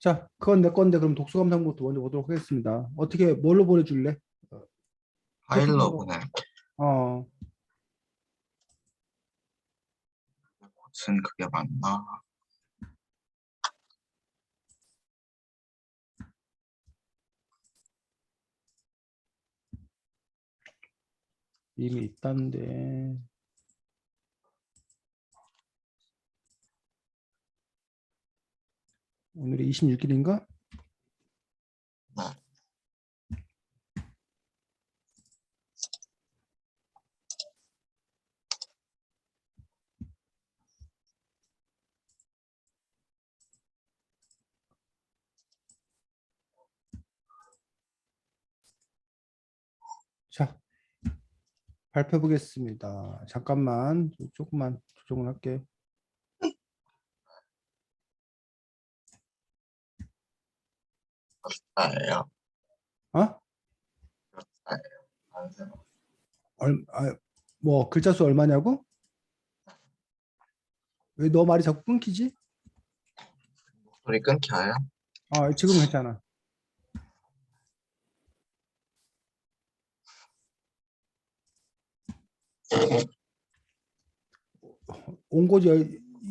자, 그건 내 건데 그럼 독수감상부터 먼저 보도록 하겠습니다. 어떻게 뭘로 보내줄래? 파일로 채팅으로. 보내. 어, 무슨 그게 맞나? 이미 있다는데. 오늘이 26일인가? 네. 자, 발표해 보겠습니다. 잠깐만, 조금만 조정을 할게. 아예요. 어? 아예요. 뭐 글자 수 얼마냐고? 왜 너 말이 자꾸 끊기지? 소리 끊겨요? 지금 괜찮아. 온고지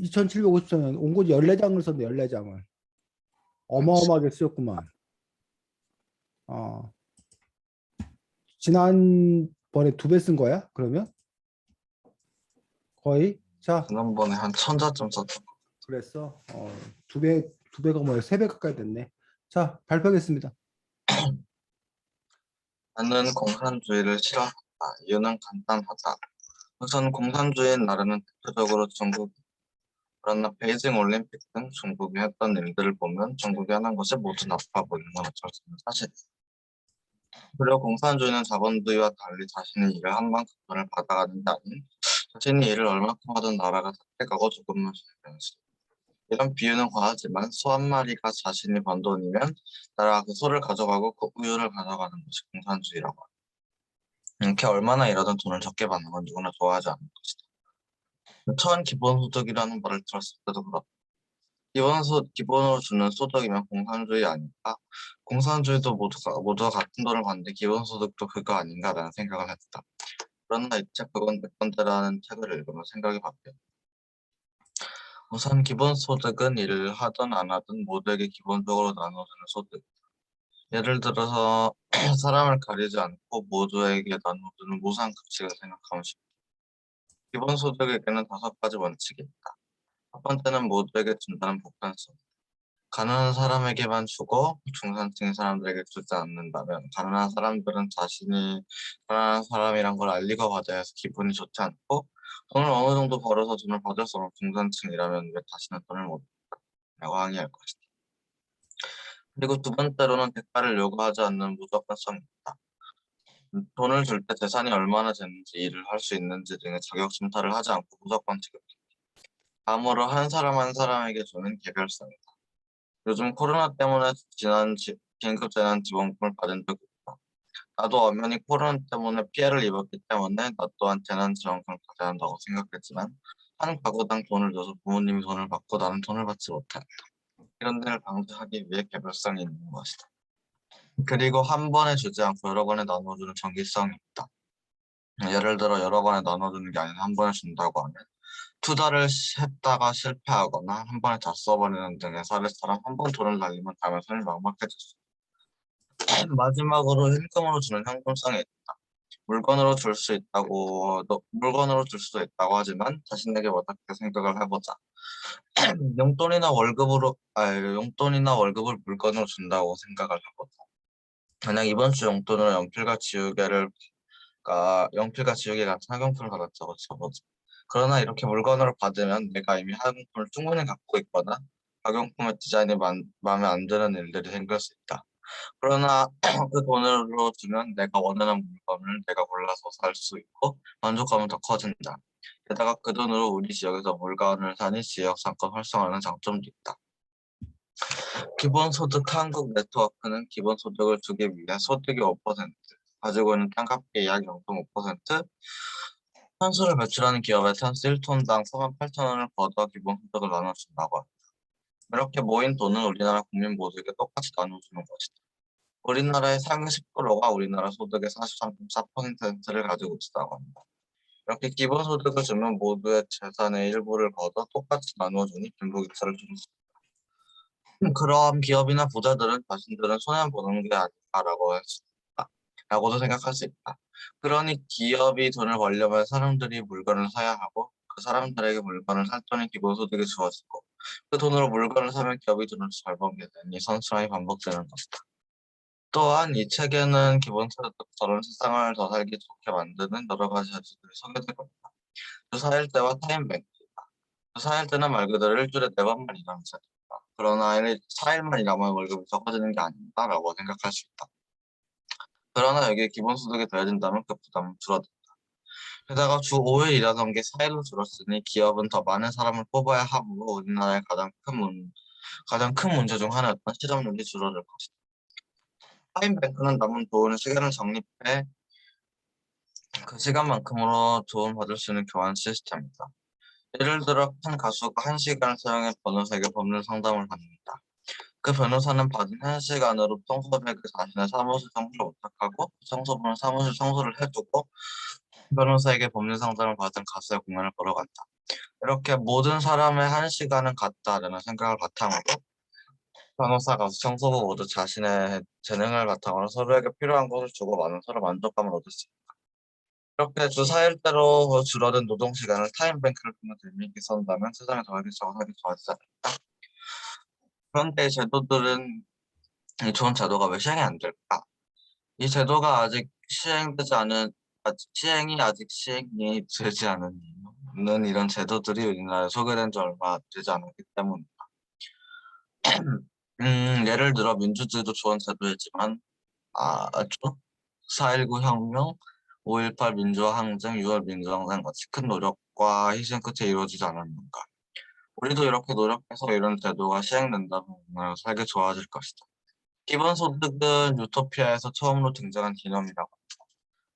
2754년 온고지 14장을 썼네. 14장을. 어마어마하게 쓰였구만. 어, 지난번에 2배 쓴 거야? 그러면? 거의? 자, 지난번에 한 1000자쯤 썼던 거. 그랬어. 2배가 뭐야? 3배 가까이 됐네. 자, 발표하겠습니다. 나는 공산주의를 싫어한다. 이유는 간단하다. 우선 공산주의인 나라는 대표적으로 중국, 그러나 베이징 올림픽 등 중국이 했던 일들을 보면 중국이 하는 것이 모두 나빠 보이는 건 어쩔 수 없는 사실. 그리고 공산주의는 자본주의와 달리 자신이 일을 한 만큼 돈을 받아가는 게 아닌 자신이 일을 얼마큼 하던 나라가 삭해가고 조금만 쉬는 것이. 이런 비유는 과하지만 소 한 마리가 자신이 번 돈이면 나라가 그 소를 가져가고 그 우유를 가져가는 것이 공산주의라고 합니다. 이렇게 얼마나 일하던 돈을 적게 받는 건 누구나 좋아하지 않는 것이다. 천 기본소득이라는 말을 들었을 때도 그렇다. 기본으로 주는 소득이면 공산주의 아닐까? 공산주의도 모두가 같은 돈을 받는데 기본소득도 그거 아닌가라는 생각을 했다. 그러나 이 책 그건 내 건데라는 책을 읽으며 생각이 바뀌었다. 우선 기본소득은 일을 하든 안 하든 모두에게 기본적으로 나눠주는 소득. 예를 들어서 사람을 가리지 않고 모두에게 나눠주는 무상급식을 생각하면 쉽다. 기본소득에게는 5가지 원칙이 있다. 첫 번째는 모두에게 준다는 보편성. 가난한 사람에게만 주고 중산층의 사람들에게 주지 않는다면 가난한 사람들은 자신이 가난한 사람이란 걸 알리고 받아야 해서 기분이 좋지 않고 돈을 어느 정도 벌어서 돈을 받을 수 없는 중산층이라면 왜 다시는 돈을 못 받냐고 항의할 것이다. 그리고 두 번째로는 대가를 요구하지 않는 무조건성이 있다. 돈을 줄 때 재산이 얼마나 되는지 일을 할 수 있는지 등의 자격 심사를 하지 않고 무조건 지급한다. 다음으로 한 사람 한 사람에게 주는 개별성이다. 요즘 코로나 때문에 긴급재난지원금을 받은 적이 있다. 나도 엄연히 코로나 때문에 피해를 입었기 때문에 나 또한 재난지원금을 받아야 한다고 생각했지만 한 가구당 돈을 줘서 부모님이 돈을 받고 나는 돈을 받지 못한다. 이런 일을 방지하기 위해 개별성이 있는 것이다. 그리고 한 번에 주지 않고 여러 번에 나눠주는 정기성이 있다. 예를 들어 여러 번에 나눠주는 게 아니라 한 번에 준다고 하면 투자를 했다가 실패하거나 한 번에 다 써버리는 등의 사례처럼 한 번 돈을 날리면 다음에 손이 막막해질 수 있다. 마지막으로 현금으로 주는 현금성이 있다. 물건으로 줄 수도 있다고 하지만 자신에게 와닿게 생각을 해보자. 용돈이나 월급을 물건으로 준다고 생각을 해보자. 만약 이번 주 용돈으로 연필과 지우개 같은 학용품을 받았다고 쳐보자. 그러나 이렇게 물건으로 받으면 내가 이미 학용품을 충분히 갖고 있거나 학용품의 디자인이 마음에 안 드는 일들이 생길 수 있다. 그러나 그 돈으로 주면 내가 원하는 물건을 내가 골라서 살 수 있고 만족감은 더 커진다. 게다가 그 돈으로 우리 지역에서 물건을 사니 지역 상권 활성화하는 장점도 있다. 기본소득 한국 네트워크는 기본소득을 주기 위해 소득이 5%, 가지고 있는 땅값의 약 0.5%, 탄소를 배출하는 기업에 탄소 1톤당 48,000원을 걷어 기본소득을 나눠준다고 합니다. 이렇게 모인 돈은 우리나라 국민 모두에게 똑같이 나눠주는 것이다. 우리나라의 상위 10%가 우리나라 소득의 43.4%를 가지고 있다고 합니다. 이렇게 기본소득을 주면 모두의 재산의 일부를 걷어 똑같이 나누어주니 빈부격차를 줄일 수 있다. 그럼 기업이나 부자들은 자신들은 손해보는 게 아닐까라고 할수 있다. 라고도 생각할 수 있다. 그러니 기업이 돈을 벌려면 사람들이 물건을 사야 하고 그 사람들에게 물건을 살 돈이 기본소득이 주어지고 그 돈으로 물건을 사면 기업이 돈을 잘 벌게 되니 선순환이 반복되는 것이다. 또한 이 책에는 기본소득처럼 세상을 더 살기 좋게 만드는 여러 가지 아주들이 소개되고 있다. 주사 일대와 타임뱅크. 주사 일대는 말 그대로 일주일에 4번만 일하는 자리다. 그러나 4일만 일하면 월급이 적어지는 게 아닌가라고 생각할 수 있다. 그러나 여기에 기본소득이 더해진다면 그 부담은 줄어든다. 게다가 주 5일 일하던 게 4일로 줄었으니 기업은 더 많은 사람을 뽑아야 하므로 우리나라의 가장 큰 문제 중 하나였던 실업률이 줄어들 것이다. 타임뱅크는 남은 좋은 시간을 적립해 그 시간만큼으로 도움받을 수 있는 교환 시스템이다. 예를 들어 한 가수가 1시간을 사용해 변호사에게 법률 상담을 받는다. 그 변호사는 받은 1시간으로 청소부에게 자신의 사무실 청소를 부탁하고 청소부는 사무실 청소를 해주고 변호사에게 법률 상담을 받은 가수의 공연을 보러 간다. 이렇게 모든 사람의 1시간은 같다라는 생각을 바탕으로 변호사, 가수, 청소부 모두 자신의 재능을 바탕으로 서로에게 필요한 것을 주고 많은 서로 만족감을 얻을 수 있다. 이렇게 주 4일대로 줄어든 노동시간을 타임뱅크를 통해 재미있게 쓴다면 세상에 더 활기차고 살기 좋아지지 않을까? 그런데 이 좋은 제도가 왜 시행이 안 될까? 이 제도가 아직 시행이 되지 않은 이유는 이런 제도들이 우리나라에 소개된 지 얼마 되지 않았기 때문이다. 예를 들어 민주주의도 좋은 제도이지만 4.19 혁명, 5.18 민주화 항쟁, 6월 민주항쟁 같이 큰 노력과 희생 끝에 이루어지지 않았는가. 우리도 이렇게 노력해서 이런 제도가 시행된다면 우리나라가 살기 좋아질 것이다. 기본소득은 유토피아에서 처음으로 등장한 개념이라고 합니다.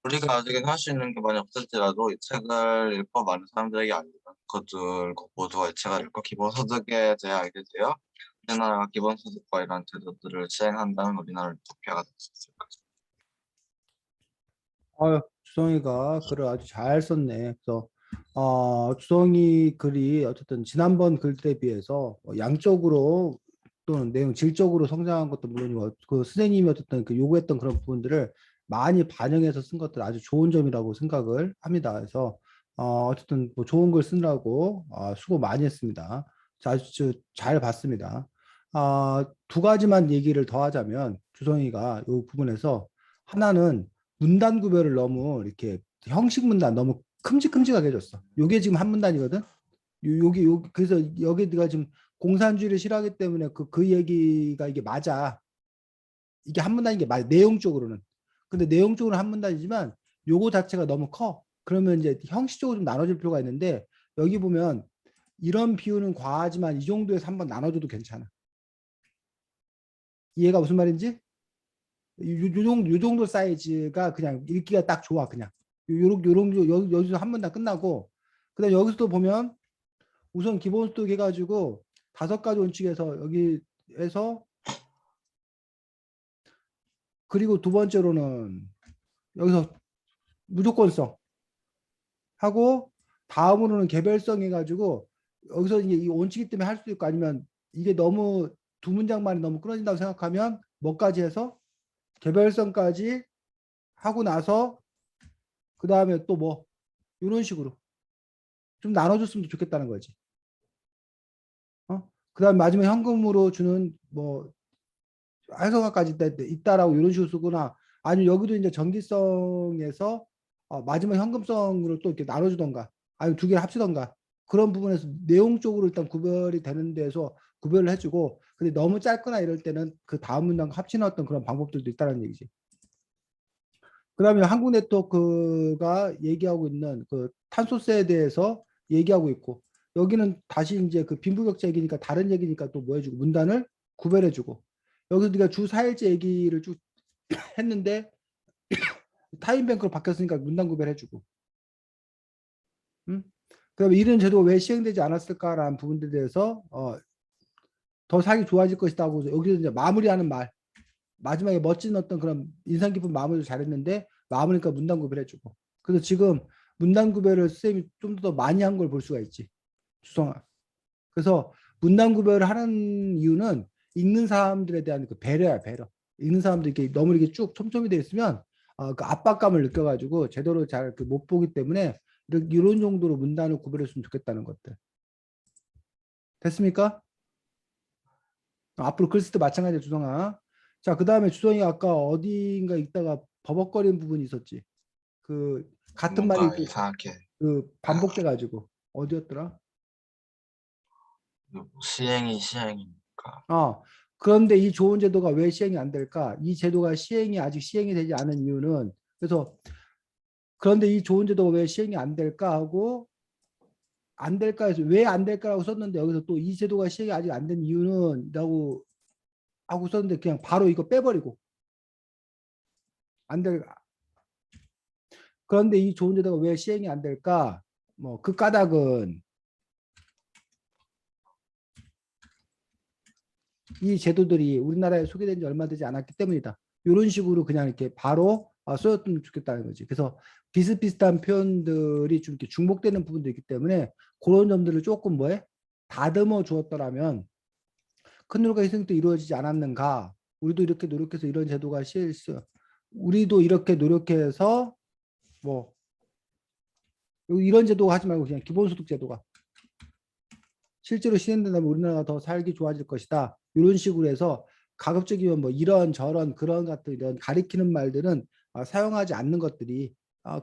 우리가 아직은 할 수 있는 게 많이 없을지라도 이 책을 읽고 많은 사람들에게 알리면 그들 모두가 이 책을 읽고 기본소득에 대해 알게 되어 우리나라가 기본소득과 이런 제도들을 시행한다면 우리나라 유토피아가 될 수 있을 것이다. 주성이가 글을 아주 잘 썼네. 그래서 주성이 글이 어쨌든 지난번 글 때 비해서 양적으로 또는 내용 질적으로 성장한 것도 물론이고 그 선생님이 어쨌든 그 요구했던 그런 부분들을 많이 반영해서 쓴 것들 아주 좋은 점이라고 생각을 합니다. 그래서 어쨌든 뭐 좋은 글 쓰느라고 수고 많이 했습니다. 아주 잘 봤습니다. 두 가지만 얘기를 더 하자면 주성이가 이 부분에서 하나는 문단 구별을 너무 이렇게 형식 문단 너무 큼직큼직하게 해줬어. 요게 지금 한 문단이거든. 여기 그래서 여기 네가 지금 공산주의를 싫어하기 때문에 그 얘기가 이게 맞아. 이게 한 문단인 게 맞아. 내용적으로는. 근데 내용적으로는 한 문단이지만 요거 자체가 너무 커. 그러면 이제 형식적으로 좀 나눠줄 필요가 있는데 여기 보면 이런 비유는 과하지만 이 정도에서 한번 나눠줘도 괜찮아. 이해가 무슨 말인지? 요 정도 사이즈가 그냥 읽기가 딱 좋아. 그냥 여기서 한 번 다 끝나고 그다음 여기서도 보면 우선 기본소득 해가지고 5가지 원칙에서 여기에서 그리고 두 번째로는 여기서 무조건성 하고 다음으로는 개별성 해가지고 여기서 이제 이 원칙이 때문에 할 수도 있고 아니면 이게 너무 두 문장만이 너무 끊어진다고 생각하면 뭐까지 해서 개별성까지 하고 나서 그 다음에 또 뭐 이런 식으로 좀 나눠줬으면 좋겠다는 거지. 그다음 마지막 현금으로 주는 뭐 해석까지 있다라고 이런 식으로 쓰거나 아니면 여기도 이제 정기성에서 마지막 현금성으로 또 이렇게 나눠주던가 아니면 두 개를 합치던가 그런 부분에서 내용적으로 일단 구별이 되는 데서 구별을 해주고 근데 너무 짧거나 이럴 때는 그 다음 문장 합치는 어떤 그런 방법들도 있다는 얘기지. 그다음에 한국 네트워크가 얘기하고 있는 그 탄소세에 대해서 얘기하고 있고 여기는 다시 이제 그 빈부격차 얘기니까 다른 얘기니까 또 뭐 해주고 문단을 구별해주고 여기서 네가 주 4일째 얘기를 쭉 했는데 타임뱅크로 바뀌었으니까 문단 구별해주고 그다음에 이런 제도가 왜 시행되지 않았을까라는 부분들에 대해서 더 살기 좋아질 것이다 하고 여기서 이제 마무리하는 말 마지막에 멋진 어떤 그런 인상 깊은 마무리를 잘했는데 마무리니까 문단 구별 해주고 그래서 지금 문단 구별을 쌤이 좀 더 많이 한 걸 볼 수가 있지 주성아. 그래서 문단 구별을 하는 이유는 읽는 사람들에 대한 그 배려야 배려. 읽는 사람들이 이렇게 너무 이렇게 쭉 촘촘히 되어 있으면 그 압박감을 느껴가지고 제대로 잘 못 보기 때문에 이런 정도로 문단을 구별했으면 좋겠다는 것들. 됐습니까? 앞으로 글 쓸 때 마찬가지야 주성아. 자, 그 다음에 주성이 아까 어디인가 있다가 버벅거리는 부분이 있었지. 그 같은 말이 뭔가 이상하게 그 반복돼가지고 어디였더라? 시행이니까. 그런데 이 좋은 제도가 왜 시행이 안 될까? 이 제도가 아직 시행이 되지 않은 이유는 그래서 그런데 이 좋은 제도가 왜 시행이 안 될까 하고 안 될까 해서 왜 안 될까라고 썼는데 여기서 또 이 제도가 시행이 아직 안 된 이유는 라고 하고 썼는데 그냥 바로 이거 빼버리고 안 될. 그런데 이 좋은 제도가 왜 시행이 안 될까? 뭐 그 까닭은 이 제도들이 우리나라에 소개된 지 얼마 되지 않았기 때문이다. 이런 식으로 그냥 이렇게 바로 써줬으면 좋겠다는 거지. 그래서 비슷비슷한 표현들이 좀 이렇게 중복되는 부분도 있기 때문에 그런 점들을 조금 뭐해? 다듬어 주었더라면 큰 노력과 희생이 또 이루어지지 않았는가? 우리도 이렇게 노력해서 이런 제도가 우리도 이렇게 노력해서 뭐 이런 제도가 하지 말고 그냥 기본소득 제도가 실제로 시행된다면 우리나라가 더 살기 좋아질 것이다. 이런 식으로 해서 가급적이면 뭐 이런 저런 그런 같은 이런 가리키는 말들은 사용하지 않는 것들이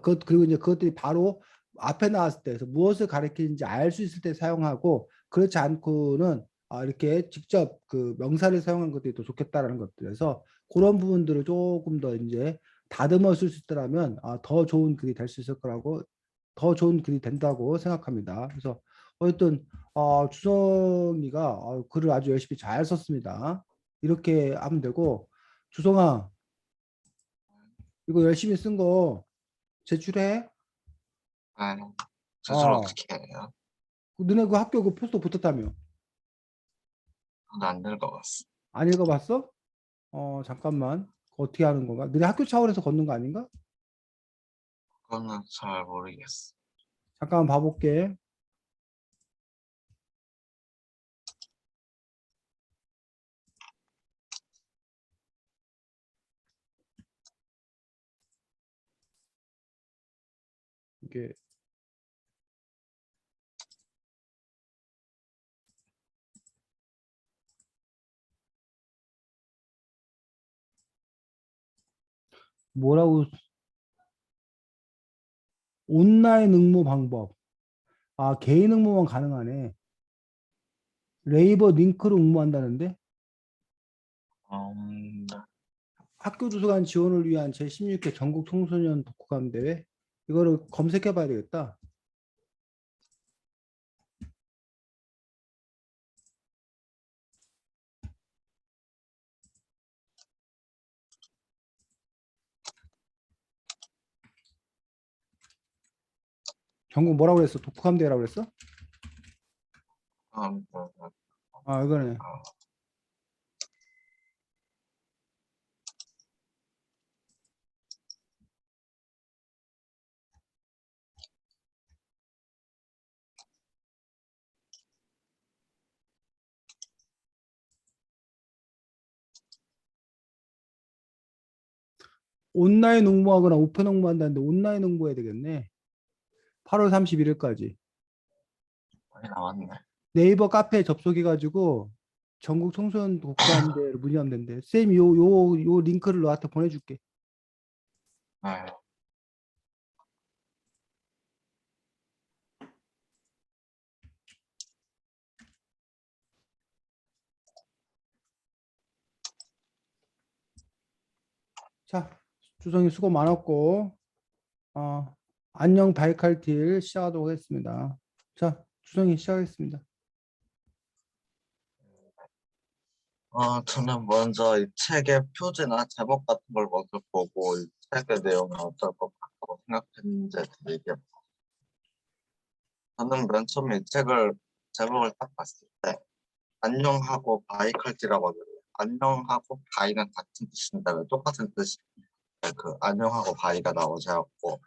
그리고 이제 그것들이 바로 앞에 나왔을 때 그래서 무엇을 가리키는지 알 수 있을 때 사용하고 그렇지 않고는 이렇게 직접 그 명사를 사용한 것들이 더 좋겠다라는 것들에서 그런 부분들을 조금 더 이제 다듬어 쓸 수 있더라면 더 좋은 글이 될 수 있을 거라고 더 좋은 글이 된다고 생각합니다. 그래서 어쨌든 주성이가 글을 아주 열심히 잘 썼습니다. 이렇게 하면 되고 주성아 이거 열심히 쓴 거 제출해. 아, 스스로 어, 어떻게 해요? 너네 그 학교 그 포스터 붙었다며? 저도 안 읽어봤어. 안 읽어봤어? 잠깐만. 그거 어떻게 하는 건가? 너네 학교 차원에서 걷는 거 아닌가? 그거는 잘 모르겠어. 잠깐만 봐볼게. 이게 뭐라고 온라인 응모 방법. 개인 응모만 가능하네. 네이버 링크로 응모한다는데? 네. 학교 도서관 지원을 위한 제16회 전국 청소년 독후감 대회 이거를 검색해 봐야 되겠다. 전국 뭐라고 그랬어? 독후감 대회라고 그랬어? 뭐, 뭐, 이거네. 온라인 응모하거나 오픈 응모한다는데 온라인 응모해야 되겠네. 8월 31일까지. 많이 나왔네. 네이버 카페에 접속해가지고 전국 청소년 독후감 대회를 문의하면 된대. 쌤, 요 링크를 너한테 보내줄게. 네. 자, 주성이 수고 많았고, 안녕 바이칼틸 시작하도록 하겠습니다. 자, 주성이 시작하겠습니다. 저는 먼저 이 책의 표지나 제목 같은 걸 먼저 보고 이 책의 내용이 어떨 것 같다고 생각했는지 얘기해. 저는 맨 처음에 이 책을 제목을 딱 봤을 때 안녕하고 바이칼티라고 하거든요. 안녕하고 바이는 같은 뜻인데 왜 똑같은 뜻이 그 안녕하고 바이가 나오지 않고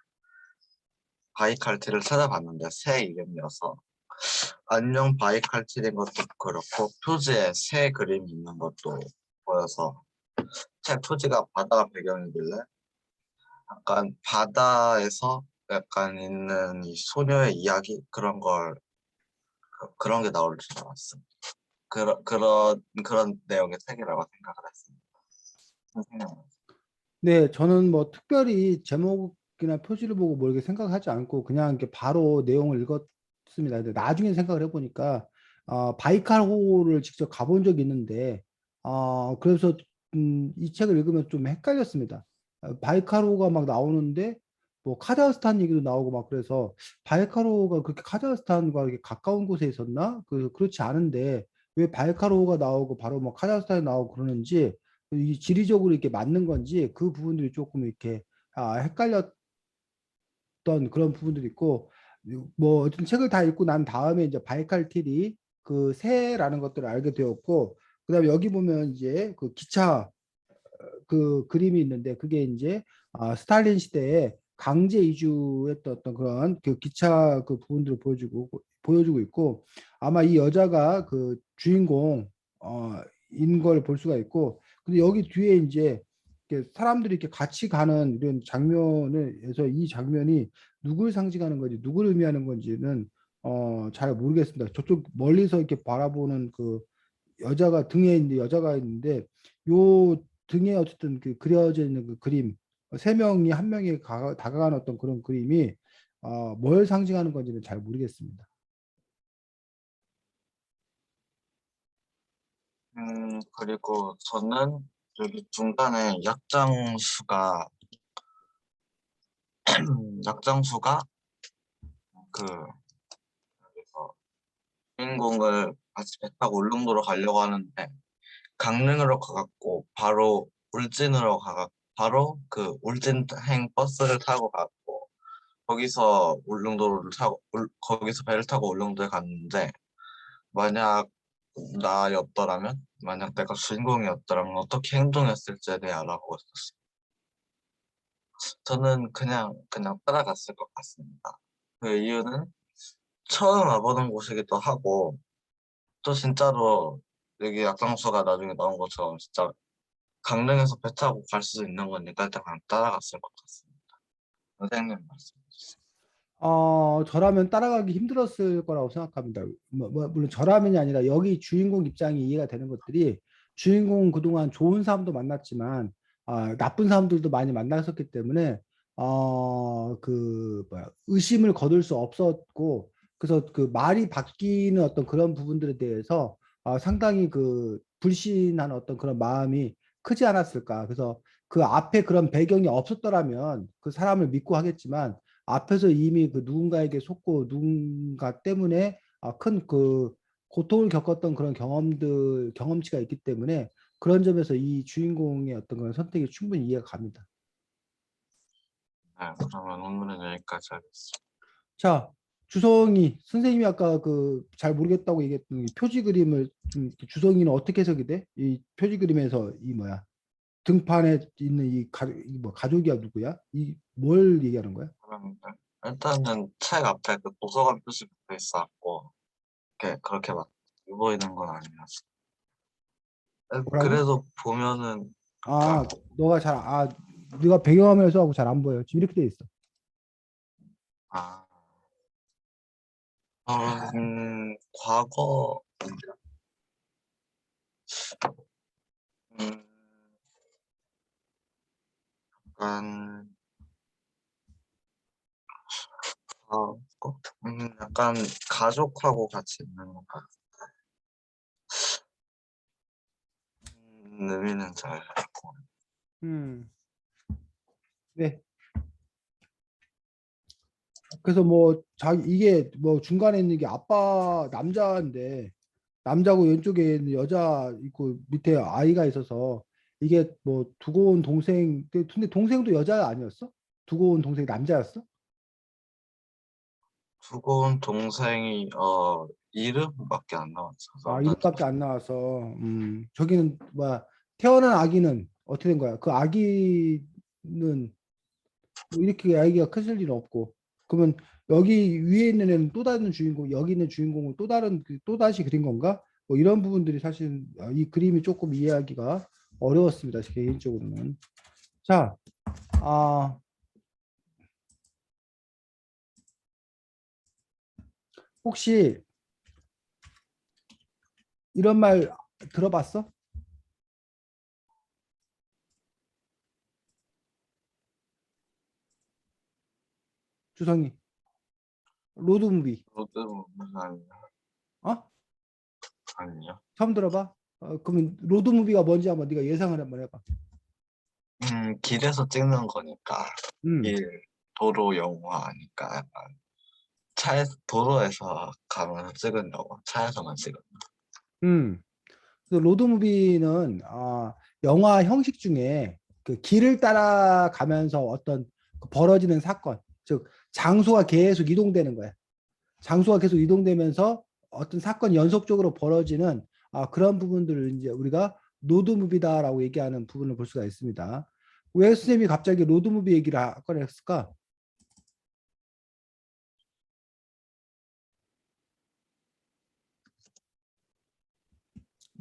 바이칼티를 찾아봤는데 새 이름이어서 안녕 바이칼티인 것도 그렇고 표지에 새 그림이 있는 것도 보여서 책 표지가 바다가 배경이길래 약간 바다에서 약간 있는 이 소녀의 이야기 그런 게 나올 줄 알았습니다. 그런 내용의 책이라고 생각을 했습니다. 선생님. 네, 저는 뭐 특별히 제목이나 표지를 보고 뭐 이렇게 생각하지 않고 그냥 이렇게 바로 내용을 읽었습니다. 근데 나중에 생각을 해보니까 바이칼호를 직접 가본 적이 있는데 그래서 이 책을 읽으면 좀 헷갈렸습니다. 바이칼호가 막 나오는데 뭐 카자흐스탄 얘기도 나오고 막 그래서 바이칼호가 그렇게 카자흐스탄과 이렇게 가까운 곳에 있었나? 그렇지 않은데 왜 바이칼호가 나오고 바로 뭐 카자흐스탄이 나오고 그러는지 이 지리적으로 이렇게 맞는 건지 그 부분들이 조금 이렇게 헷갈렸던 그런 부분들이 있고 뭐 어쨌든 책을 다 읽고 난 다음에 이제 바이칼길이 그 새라는 것들을 알게 되었고 그다음에 여기 보면 이제 그 기차 그 그림이 있는데 그게 이제 스탈린 시대에 강제 이주했던 어떤 그런 그 기차 그 부분들을 보여주고 있고 아마 이 여자가 그 주인공 인 걸 볼 수가 있고 근데 여기 뒤에 이제 이렇게 사람들이 이렇게 같이 가는 이런 장면에서 이 장면이 누굴 상징하는 건지 누굴 의미하는 건지는 잘 모르겠습니다. 저쪽 멀리서 이렇게 바라보는 그 여자가 등에 있는데 여자가 있는데 요 등에 어쨌든 그 그려져 있는 그 그림 세 명이 한 명이 다가가는 어떤 그런 그림이 뭘 상징하는 건지는 잘 모르겠습니다. 그리고 저는 여기 중간에 약장수가 그 여기서 주인공을 같이 배 타고 울릉도로 가려고 하는데 강릉으로 가갖고 바로 울진으로 가갖고 바로 그 울진행 버스를 타고 갔고 거기서 배를 타고 울릉도에 갔는데 만약 만약 내가 주인공이었더라면 어떻게 행동했을지에 대해 알아보고 있었어요. 저는 그냥 따라갔을 것 같습니다. 그 이유는 처음 와보는 곳이기도 하고 또 진짜로 여기 약장수가 나중에 나온 것처럼 진짜 강릉에서 배 타고 갈 수 있는 거니까 일단 그냥 따라갔을 것 같습니다. 선생님 말씀 주세요. 저라면 따라가기 힘들었을 거라고 생각합니다. 물론 저라면이 아니라 여기 주인공 입장이 이해가 되는 것들이 주인공은 그동안 좋은 사람도 만났지만 나쁜 사람들도 많이 만났었기 때문에 그 뭐야 의심을 거둘 수 없었고 그래서 그 말이 바뀌는 어떤 그런 부분들에 대해서 상당히 그 불신한 어떤 그런 마음이 크지 않았을까. 그래서 그 앞에 그런 배경이 없었더라면 그 사람을 믿고 하겠지만 앞에서 이미 그 누군가에게 속고 누군가 때문에 큰 그 고통을 겪었던 그런 경험치가 있기 때문에 그런 점에서 이 주인공의 어떤 그런 선택이 충분히 이해가 갑니다. 네, 그러면 오늘은 여기까지 하겠습니다. 자, 주성이 선생님이 아까 그 잘 모르겠다고 얘기했던 이 표지 그림을 좀 이렇게 주성이는 어떻게 해석이 돼? 이 표지 그림에서 이 뭐야? 등판에 있는 이 가족이야 누구야? 이 뭘 얘기하는 거야? 그럼 일단은 책 앞에 그 도서관 표시 붙어 있어갖고 그렇게 막 보이는 건 아니라서 뭐라고? 그래도 보면은 아, 약간 너가 잘, 네가 배경화면에서 하고 잘 안 보여. 지금 이렇게 돼 있어. 아, 과거 음, 약간 약간 가족하고 같이 있는 것 같은 의미는 잘 알고. 음, 네. 그래서 뭐, 이게 뭐 중간에 있는 게 아빠 남자인데, 남자고 왼쪽에 있는 여자 있고 밑에 아이가 있어서 이게 뭐 두고 온 동생, 근데 동생도 여자 아니었어? 두고 온 동생이 남자였어? 두고 온 동생이 이름밖에 안 나왔어. 아, 이름밖에 안 나와서 저기는 뭐야 태어난 아기는 어떻게 된 거야? 그 아기는 뭐 이렇게 아기가 크실 일은 없고 그러면 여기 위에 있는 애는 또 다른 주인공 여기 있는 주인공은 또 다른 또 다시 그린 건가? 뭐 이런 부분들이 사실 이 그림이 조금 이해하기가 어려웠습니다. 제 개인적으로는. 자, 아 혹시 이런 말 들어봤어? 주성이 로드무비 로드무비 어? 아니요. 처음 들어봐? 그러면 로드무비가 뭔지 한번 네가 예상을 한번 해봐. 길에서 찍는 거니까 음, 길 도로 영화니까 약간 도로에서 가면서 찍은 영화, 차에서만 찍은. 음. 그래서 로드무비는 영화 형식 중에 그 길을 따라가면서 어떤 그 벌어지는 사건, 즉 장소가 계속 이동되는 거야. 장소가 계속 이동되면서 어떤 사건이 연속적으로 벌어지는 그런 부분들을 이제 우리가 로드무비다라고 얘기하는 부분을 볼 수가 있습니다. 왜 선생님이 갑자기 로드무비 얘기를 꺼냈을까?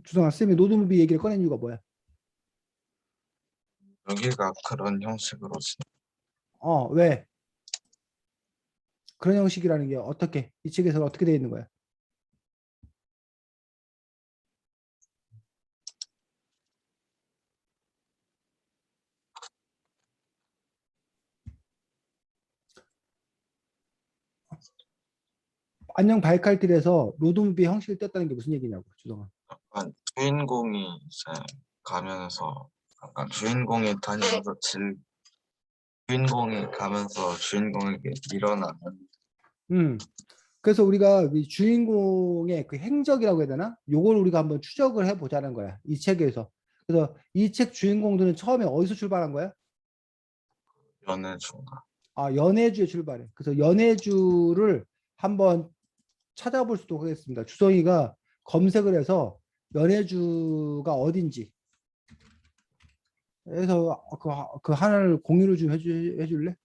주성아, 선생님이 로드무비 얘기를 꺼낸 이유가 뭐야? 여기가 그런 형식으로 왜? 그런 형식이라는 게 어떻게, 이 책에서 어떻게 되어 있는 거야? 안녕 발칼길에서 로드무비 형식을 뗐다는 게 무슨 얘기냐고, 주성아. 약간 주인공이 이제 가면서 약간 주인공이 가면서 주인공에게 일어나는. 음. 그래서 우리가 이 주인공의 그 행적이라고 해야 되나? 요걸 우리가 한번 추적을 해보자는 거야. 이 책에서. 그래서 이 책 주인공들은 처음에 어디서 출발한 거야? 연애 중간. 연해주에 출발해. 그래서 연해주를 한번 찾아볼 수도 하겠습니다. 주성이가 검색을 해서 연해주가 어딘지. 그래서 그 하나를 공유를 좀 해줄래?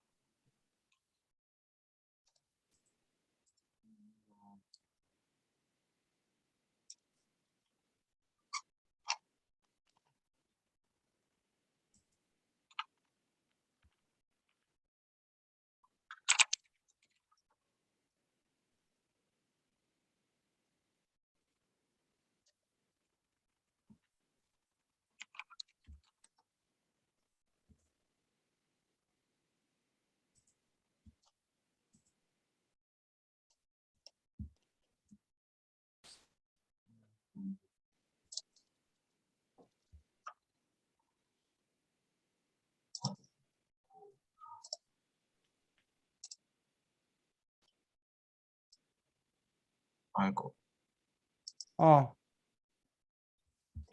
아이고. 어,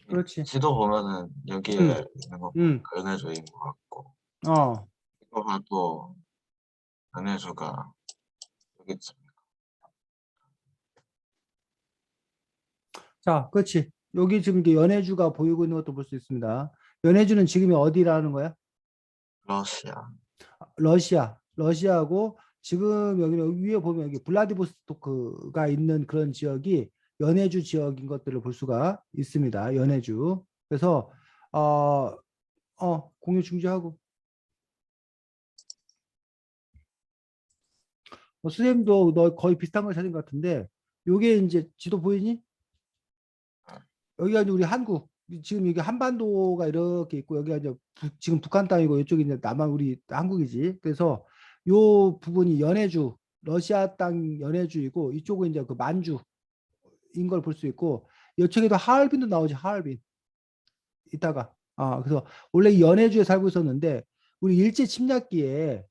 그렇지. 지도 보면은 음, 여기에 있는 거 음, 보니까 연애주인 것 같고, 어. 이거 봐도 연애주가 여기 있습니다. 자, 그렇지. 여기 지금 이게 연해주가 보이고 있는 것도 볼 수 있습니다. 연해주는 지금이 어디라는 거야? 러시아. 러시아. 러시아고 지금 여기 위에 보면 여기 블라디보스토크가 있는 그런 지역이 연해주 지역인 것들을 볼 수가 있습니다. 연해주. 그래서 어, 공유 중지하고. 선생님도 너 거의 비슷한 걸 찾은 것 같은데 요게 이제 지도 보이니? 여기가 이제 우리 한국 지금 이게 한반도가 이렇게 있고 여기가 이제 지금 북한 땅이고 이쪽이 이제 남한 우리 한국이지. 그래서 요 부분이 연해주 러시아 땅 연해주이고 이쪽은 이제 그 만주인 걸 볼 수 있고 이쪽에도 하얼빈도 나오지 하얼빈 이따가 그래서 원래 이 연해주에 살고 있었는데 우리 일제 침략기에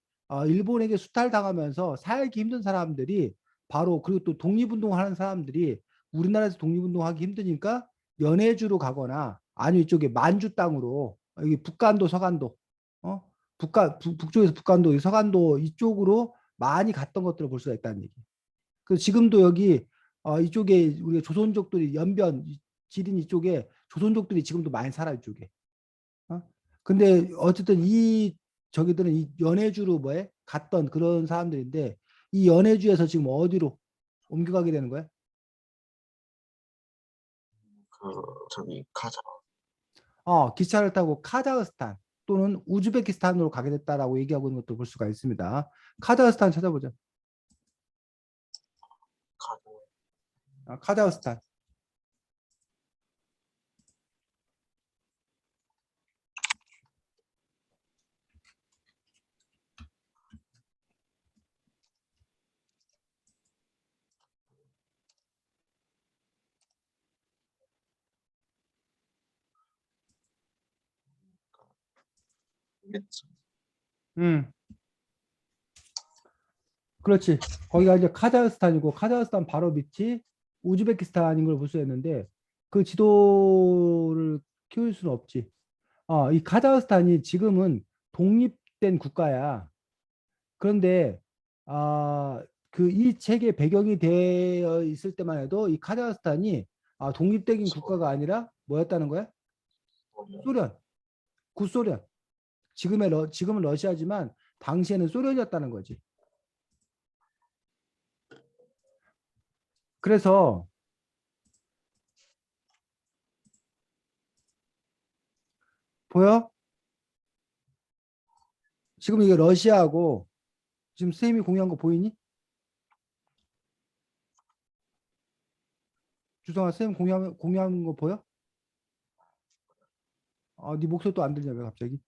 일본에게 수탈당하면서 살기 힘든 사람들이 바로 그리고 또 독립운동하는 사람들이 우리나라에서 독립운동하기 힘드니까 연해주로 가거나 아니면 이쪽에 만주 땅으로 여기 북간도 서간도 북쪽에서 북간도 서간도 이쪽으로 많이 갔던 것들을 볼 수가 있다는 얘기. 그 지금도 여기 이쪽에 우리가 조선족들이 연변 지린 이쪽에 조선족들이 지금도 많이 살아 이쪽에. 근데 어쨌든 이 저기들은 이 연해주로 뭐해 갔던 그런 사람들인데 이 연해주에서 지금 어디로 옮겨가게 되는 거야? 저기 카자. 기차를 타고 카자흐스탄 또는 우즈베키스탄으로 가게 됐다라고 얘기하고 있는 것도 볼 수가 있습니다. 카자흐스탄 찾아보자. 카자. 카자흐스탄. 있겠죠. 음, 그렇지. 거기가 이제 카자흐스탄이고 카자흐스탄 바로 밑이 우즈베키스탄인 걸 볼 수 있는데 그 지도를 키울 수는 없지. 이 카자흐스탄이 지금은 독립된 국가야. 그런데 그 이 책의 배경이 되어 있을 때만 해도 이 카자흐스탄이 독립적인 국가가 아니라 뭐였다는 거야? 소련, 구소련. 지금은 러시아지만 당시에는 소련이었다는 거지. 그래서 보여? 지금 이게 러시아하고 지금 쌤이 공유한 거 보이니? 주성아 쌤 공유하는 거 보여? 네 목소리 또 안 들려 왜 갑자기?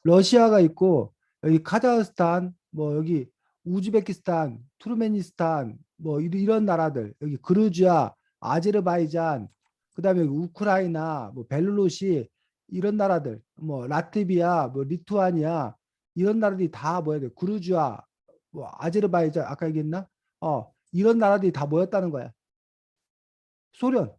러시아가 있고 여기 카자흐스탄 뭐 여기 우즈베키스탄, 투르메니스탄 뭐 이런 나라들 여기 그루지아, 아제르바이잔 그다음에 우크라이나 뭐 벨루루시 이런 나라들 뭐 라트비아 뭐 리투아니아 이런 나라들이 다 뭐야 돼? 그루지아 뭐 아제르바이잔 아까 얘기했나? 이런 나라들이 다 모였다는 거야. 소련,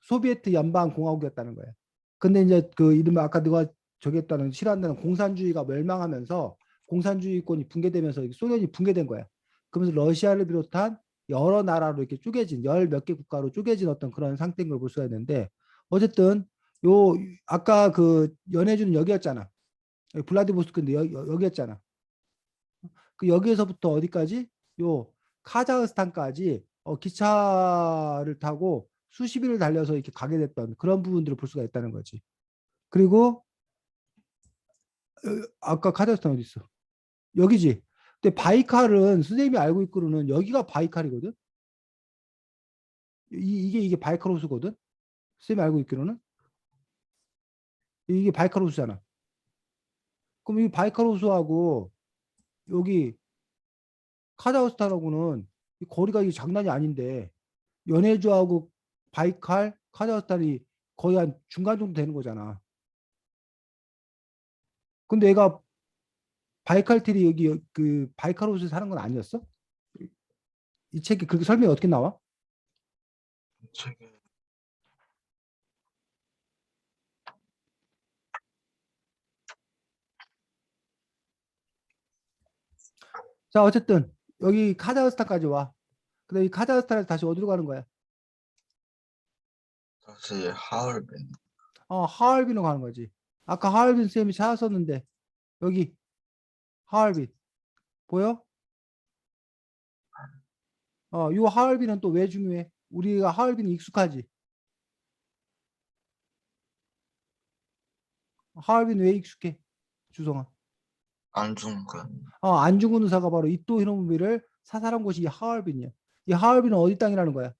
소비에트 연방 공화국이었다는 거야. 근데 이제 그 이른바 아까 누가 저기 했다는 싫어한다는 공산주의가 멸망하면서 공산주의권이 붕괴되면서 소련이 붕괴된 거야. 그러면서 러시아를 비롯한 여러 나라로 이렇게 쪼개진 열 몇 개 국가로 쪼개진 어떤 그런 상태인 걸 볼 수가 있는데 어쨌든 요 아까 그 연해주는 여기였잖아. 블라디보스토크인데 여기였잖아. 그 여기에서부터 어디까지? 요 카자흐스탄까지 기차를 타고 수십 일을 달려서 이렇게 가게 됐던 그런 부분들을 볼 수가 있다는 거지. 그리고 아까 카자흐스탄 어디 있어? 여기지. 근데 바이칼은 선생님이 알고 있기로는 여기가 바이칼이거든. 이게 바이칼 호수거든. 선생님이 알고 있기로는 이게 바이칼 호수잖아. 그럼 이 바이칼 호수하고 여기 카자흐스탄하고는 이 거리가 이 장난이 아닌데 연해주하고 바이칼, 카자흐스탄이 거의 한 중간 정도 되는 거잖아. 근데 얘가 바이칼길이 여기 그 바이칼 호수에 사는 건 아니었어? 이 책이 그렇게 설명이 어떻게 나와? 책에 자, 어쨌든 여기 카자흐스탄까지 와. 근데 이 카자흐스탄에서 다시 어디로 가는 거야? 다시 하얼빈. 하얼빈으로 가는 거지. 아까 하얼빈 쌤이 찾았었는데 여기 하얼빈 보여? 요 하얼빈은 또 왜 중요해? 우리가 하얼빈이 익숙하지. 하얼빈 왜 익숙해? 주성아. 안중근. 안중근 의사가 바로 이토 히로부미를 사살한 곳이 이 하얼빈이야. 이 하얼빈은 어디 땅이라는 거야?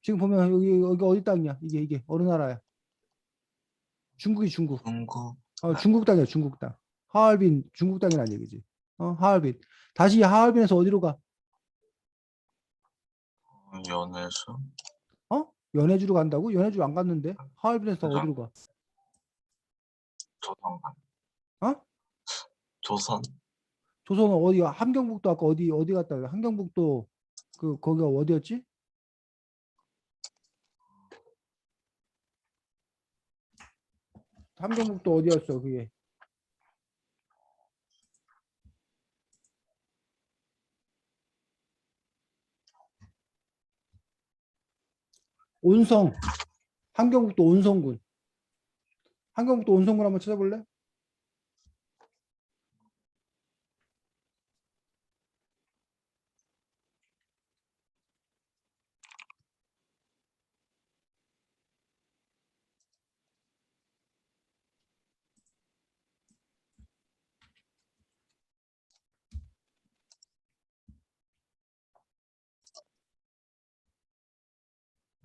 지금 보면 여기 어디 땅이야? 이게 어느 나라야? 중국이 중국. 중국. 중국 땅이야 중국 땅. 하얼빈 중국 땅이라는 얘기지. 하얼빈. 다시 이 하얼빈에서 어디로 가? 연해수. 연해주로 간다고? 연해주 안 갔는데? 하얼빈에서 어디로 가? 조선간. 어? 조선. 조선은 어디야? 함경북도 아까 어디 갔다 그래? 함경북도 거기가 어디였지? 함경북도 어디였어 그게? 온성, 함경북도 온성군. 함경북도 온성군 한번 찾아볼래?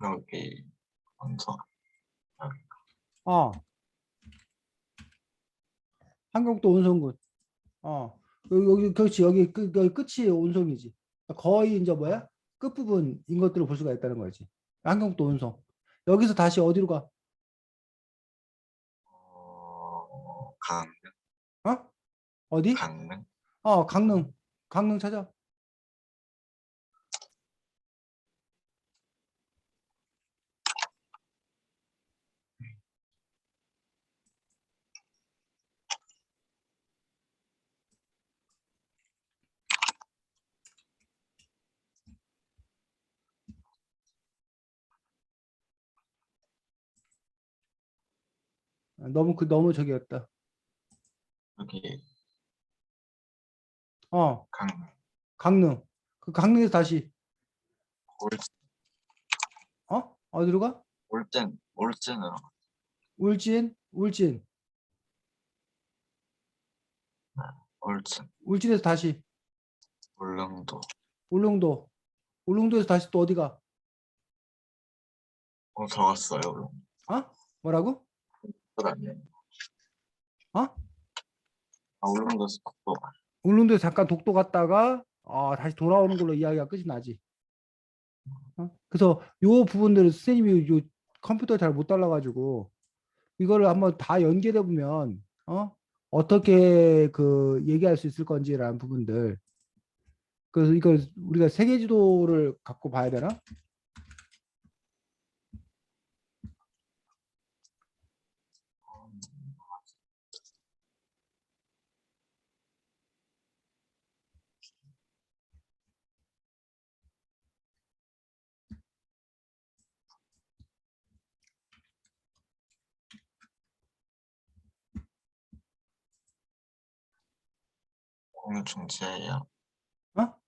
여기 원서 어, 함경북도 온성군. 여기 그렇지. 여기 여기 끝이 온성이지. 거의 이제 뭐야? 끝부분인 것들을 볼 수가 있다는 거지. 함경북도 온성. 여기서 다시 어디로 가? 강릉 어? 어디? 강릉 강릉. 강릉 찾아. 너무 저기였다. 여기 강릉 강릉. 그 강릉에서 다시 올 어디로 가? 올진으로 울진. 올진 울진에서 다시 울릉도 울릉도. 울릉도에서 다시 또 어디 가? 들어갔어요 울릉도 뭐라고? 아니에요. 어? 울릉도에서 또 울릉도에 잠깐 독도 갔다가 다시 돌아오는 걸로 이야기가 끝이 나지. 그래서 요 부분들을 선생님이 요 컴퓨터 잘 못 달라가지고 이거를 한번 다 연결해 보면 어떻게 그 얘기할 수 있을 건지라는 부분들. 그래서 이걸 우리가 세계 지도를 갖고 봐야 되나? 공유 중지예요. 어?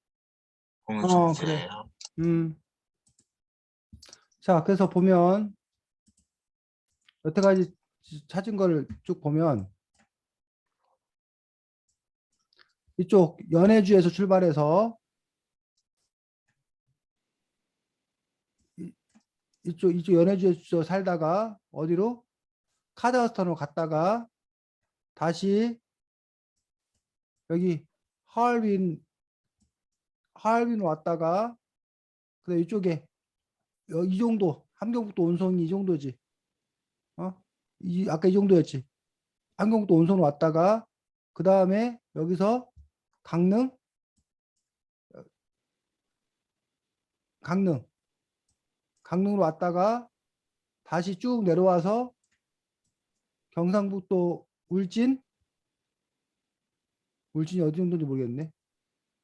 공유 그래. 중지예요. 자, 그래서 보면 여태까지 찾은 거를 쭉 보면 이쪽 연해주에서 출발해서 이쪽 연해주에서 살다가 어디로? 카자흐스탄으로 갔다가 다시 여기 하얼빈 왔다가 그다음 이쪽에 이 정도 함경북도 온성이 이 정도지. 아까 이 정도였지. 함경북도 온성으로 왔다가 그 다음에 여기서 강릉 강릉으로 왔다가 다시 쭉 내려와서 경상북도 울진이 어디 정도인지 모르겠네.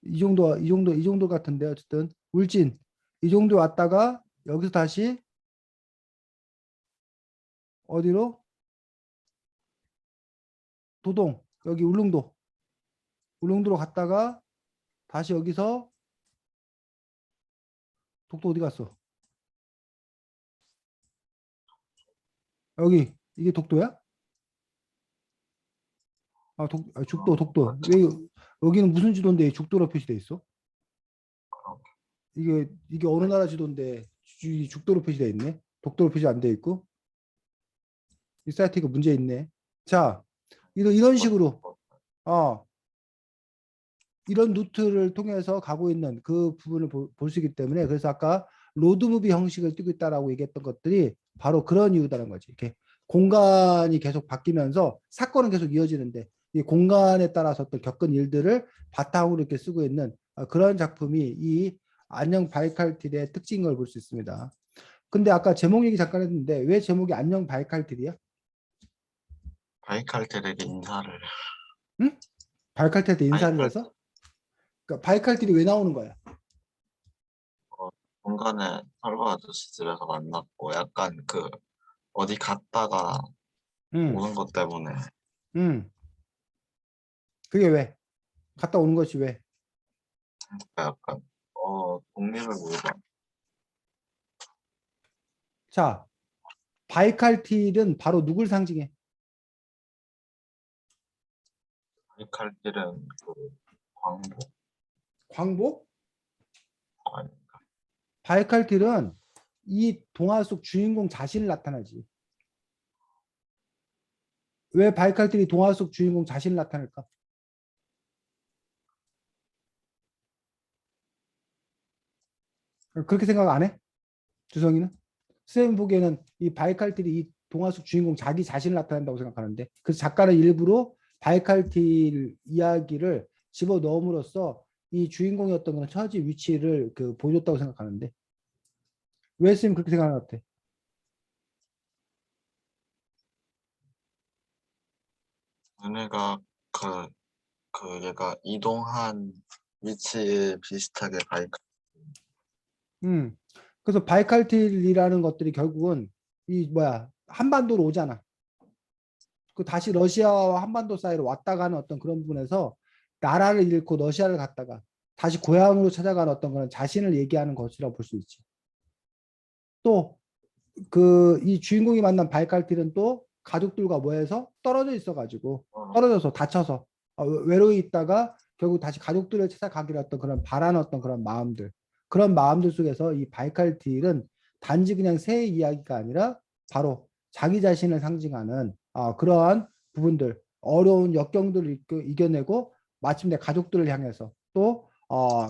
이 정도 같은데 어쨌든 울진 이 정도 왔다가 여기서 다시 어디로? 도동 여기 울릉도로 갔다가 다시 여기서 독도 어디 갔어? 여기 이게 독도야? 독도. 왜 여기는 무슨 지도인데 죽도로 표시돼 있어? 이게 어느 나라 지도인데 죽도로 표시돼 있네? 독도로 표시 안 돼 있고? 이 사이트가 문제 있네. 자, 이런 식으로 이런 루트를 통해서 가고 있는 그 부분을 볼 수 있기 때문에 그래서 아까 로드무비 형식을 띄고 있다라고 얘기했던 것들이 바로 그런 이유다는 거지. 이렇게 공간이 계속 바뀌면서 사건은 계속 이어지는데 이 공간에 따라서 어떤 겪은 일들을 바탕으로 이렇게 쓰고 있는 그런 작품이 이 안녕 바이칼길의 특징인 걸 볼 수 있습니다. 근데 아까 제목 얘기 잠깐 했는데 왜 제목이 안녕 바이칼길이야? 바이칼들에게 인사를 응? 바이칼길한테 인사를 해서? 그러니까 바이칼길이 왜 나오는 거야? 중간에 설거 아저씨 집에서 만났고 약간 그 어디 갔다가 응, 오는 것 때문에 응. 그게 왜? 갔다 오는 것이 왜? 약간 독립을 모르고 자, 바이칼틸은 바로 누굴 상징해? 바이칼길은 그 광복 광복? 아니 바이칼틸은 이 동화 속 주인공 자신을 나타내지. 왜 바이칼틸이 동화 속 주인공 자신을 나타낼까? 그렇게 생각 안 해? 주성이는? 쌤 보기에는 이 바이칼틸이 이 동화 속 주인공 자기 자신을 나타낸다고 생각하는데 그래서 작가는 일부러 바이칼틸 이야기를 집어 넣음으로써 이 주인공이었던 그런 처지 위치를 그 보여줬다고 생각하는데 왜 쌤 그렇게 생각하는 것 같아? 얘네가 얘가 이동한 위치에 비슷하게 바이칼 음. 그래서 바이칼틸이라는 것들이 결국은 이 뭐야 한반도로 오잖아. 그 다시 러시아와 한반도 사이로 왔다 가는 어떤 그런 부분에서 나라를 잃고 러시아를 갔다가 다시 고향으로 찾아가는 어떤 그런 자신을 얘기하는 것이라고 볼 수 있지. 또 그 이 주인공이 만난 바이칼틸은 또 가족들과 뭐해서 떨어져 있어가지고 떨어져서 다쳐서 외로이 있다가 결국 다시 가족들을 찾아가기로 했던 그런 바라는 어떤 그런 마음들 속에서 이 바이칼틸은 단지 그냥 새의 이야기가 아니라 바로 자기 자신을 상징하는 그러한 부분들 어려운 역경들을 이겨내고 마침내 가족들을 향해서 또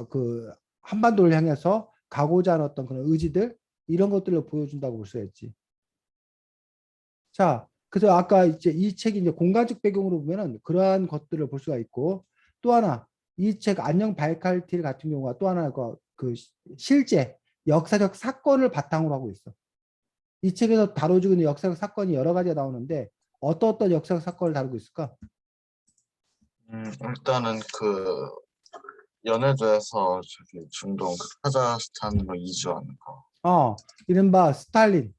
그 한반도를 향해서 가고자 하는 어떤 그런 의지들 이런 것들을 보여준다고 볼 수 있지. 자, 그래서 아까 이제 이 책이 이제 공간적 배경으로 보면은 그러한 것들을 볼 수가 있고 또 하나 이 책 안녕 바이칼틸 같은 경우가 또 하나 그 실제 역사적 사건을 바탕으로 하고 있어. 이 책에서 다뤄지고 있는 역사적 사건이 여러 가지가 나오는데 어떤 역사적 사건을 다루고 있을까? 일단은 그 연해주에서 저기 중동 그 카자흐스탄으로 이주하는 거. 이른바 스탈린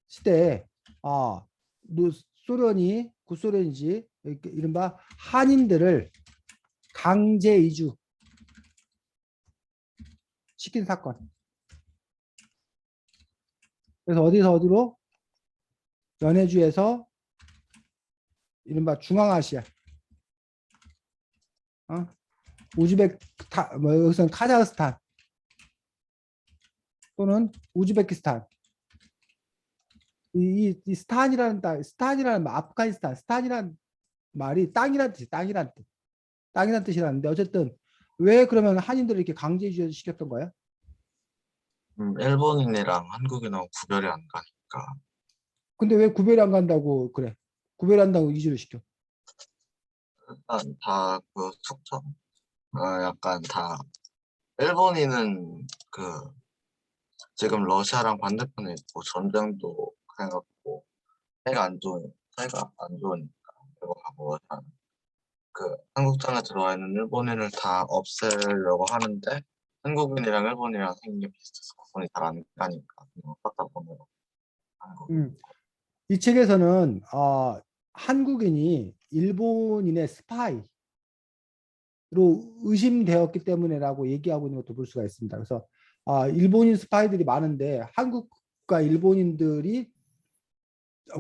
시대에 아, 소련이 구소련이지 이른바 한인들을 강제 이주 시킨 사건. 그래서 어디서 어디로? 연해주에서 이른바 중앙아시아, 어? 뭐 여기서는 카자흐스탄 또는 우즈베키스탄. 이 스탄이라는 말, 아프가니스탄, 스탄이라는 말이 땅이란 뜻이, 땅이란 뜻이라는데 어쨌든 왜 그러면 한인들을 이렇게 강제 이주 시켰던 거야? 일본인이랑 한국인하고 구별이 안 가니까 근데 왜 구별이 안 간다고 그래? 구별한다고 이주를 시켜? 일단 다 그 속성 약간 다 일본인은 그 지금 러시아랑 반대편에 있고 전쟁도 해갖고 사이가 안 좋으니까 그리고 하고 러시아는 그 한국전에 들어와 있는 일본인을 다 없애려고 하는데 한국인이랑 일본이랑 생긴 게 비슷해서 손이 잘 안 가니까 그냥 갖다 보면 한국인. 음. 이 책에서는 한국인이 일본인의 스파이로 의심되었기 때문에라고 얘기하고 있는 것도 볼 수가 있습니다. 그래서 일본인 스파이들이 많은데 한국과 일본인들이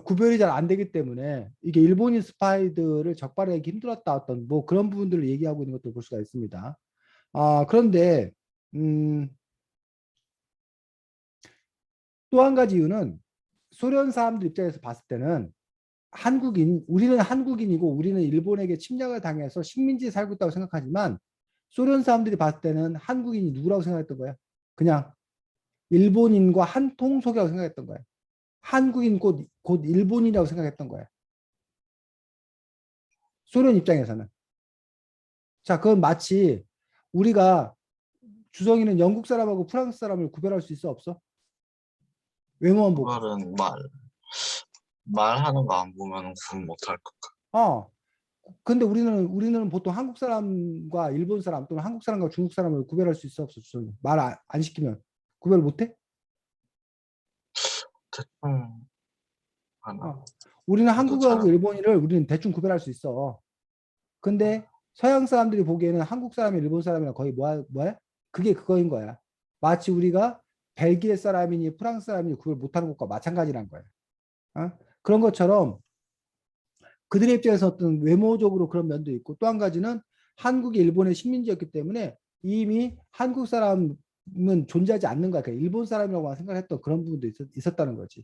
구별이 잘 안 되기 때문에 이게 일본인 스파이들을 적발하기 힘들었다 어떤 뭐 그런 부분들을 얘기하고 있는 것도 볼 수가 있습니다. 그런데 또 한 가지 이유는 소련 사람들 입장에서 봤을 때는 우리는 한국인이고 우리는 일본에게 침략을 당해서 식민지에 살고 있다고 생각하지만 소련 사람들이 봤을 때는 한국인이 누구라고 생각했던 거야? 그냥 일본인과 한 통속이라고 생각했던 거야. 한국인 곧 일본이라고 생각했던 거야. 소련 입장에서는. 자, 그건 마치 우리가 주성이는 영국 사람하고 프랑스 사람을 구별할 수 있어 없어? 외모만 보고. 그거는 말하는 거 안 보면 구분 못할 것 같아. 어. 근데 우리는 보통 한국 사람과 일본 사람 또는 한국 사람과 중국 사람을 구별할 수 있어 없어 주성이. 말 안 시키면. 구별 못해? 대충 하나. 어. 우리는 저도 한국어하고 잘 일본어를 우리는 대충 구별할 수 있어. 근데 서양 사람들이 보기에는 한국 사람이 일본 사람이랑 거의 뭐야? 그게 그거인 거야. 마치 우리가 벨기에 사람이니 프랑스 사람이니 구별 못하는 것과 마찬가지란 거야. 어? 그런 것처럼 그들의 입장에서 어떤 외모적으로 그런 면도 있고 또 한 가지는 한국이 일본의 식민지였기 때문에 이미 한국 사람은 존재하지 않는 거야. 그러니까 일본 사람이라고 생각했던 그런 부분도 있었다는 거지.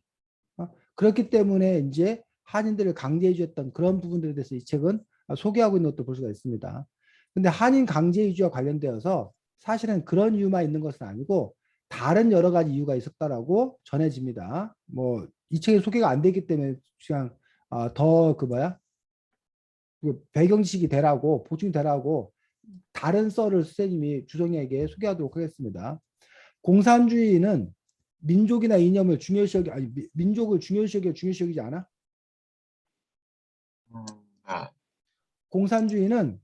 그렇기 때문에 이제 한인들을 강제해 주었던 그런 부분들에 대해서 이 책은 소개하고 있는 것도 볼 수가 있습니다. 근데 한인 강제 이주와 관련되어서 사실은 그런 이유만 있는 것은 아니고 다른 여러 가지 이유가 있었다라고 전해집니다. 뭐 이 책에 소개가 안 되기 때문에 그냥 더 그 뭐야 그 배경지식이 되라고 보충이 되라고 다른 썰을 선생님이 주성이에게 소개하도록 하겠습니다. 공산주의는 민족이나 이념을 중요시 여기 아니 민족을 중요시 여기지 않아? 네. 공산주의는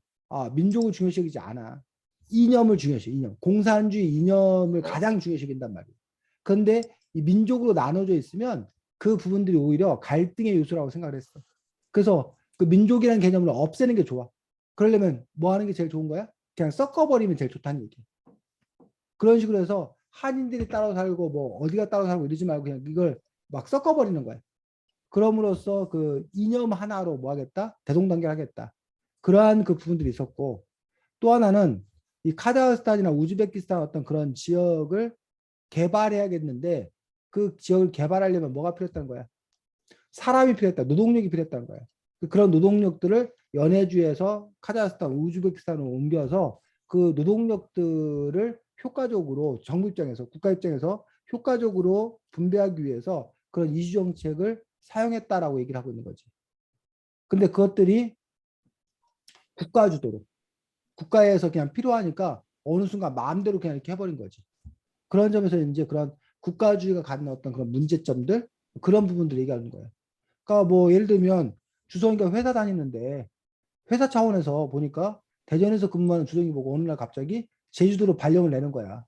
민족을 중요시 여기지 않아. 이념을 중요시 이념. 공산주의 이념을 그래요? 가장 중요시 여긴단 말이에요. 그런데 이 민족으로 나눠져 있으면 그 부분들이 오히려 갈등의 요소라고 생각을 했어. 그래서 그 민족이라는 개념을 없애는 게 좋아. 그러려면 뭐 하는 게 제일 좋은 거야? 그냥 섞어버리면 제일 좋다는 얘기. 그런 식으로 해서 한인들이 따로 살고 뭐 어디가 따로 살고 이러지 말고 그냥 이걸 막 섞어버리는 거야. 그럼으로써 그 이념 하나로 뭐 하겠다? 대동단결하겠다. 그러한 그 부분들이 있었고 또 하나는 이 카자흐스탄이나 우즈베키스탄 어떤 그런 지역을 개발해야겠는데 그 지역을 개발하려면 뭐가 필요했다는 거야? 사람이 필요했다. 노동력이 필요했다는 거야. 그런 노동력들을 연해주에서 카자흐스탄, 우즈베키스탄으로 옮겨서 그 노동력들을 효과적으로 정부 입장에서 국가 입장에서 효과적으로 분배하기 위해서 그런 이주 정책을 사용했다라고 얘기를 하고 있는 거지. 근데 그것들이 국가 주도로 국가에서 그냥 필요하니까 어느 순간 마음대로 그냥 이렇게 해버린 거지. 그런 점에서 이제 그런 국가주의가 갖는 어떤 그런 문제점들 그런 부분들 얘기하는 거예요. 그러니까 뭐 예를 들면 주성이가 회사 다니는데 회사 차원에서 보니까 대전에서 근무하는 주성이 보고 어느 날 갑자기 제주도로 발령을 내는 거야.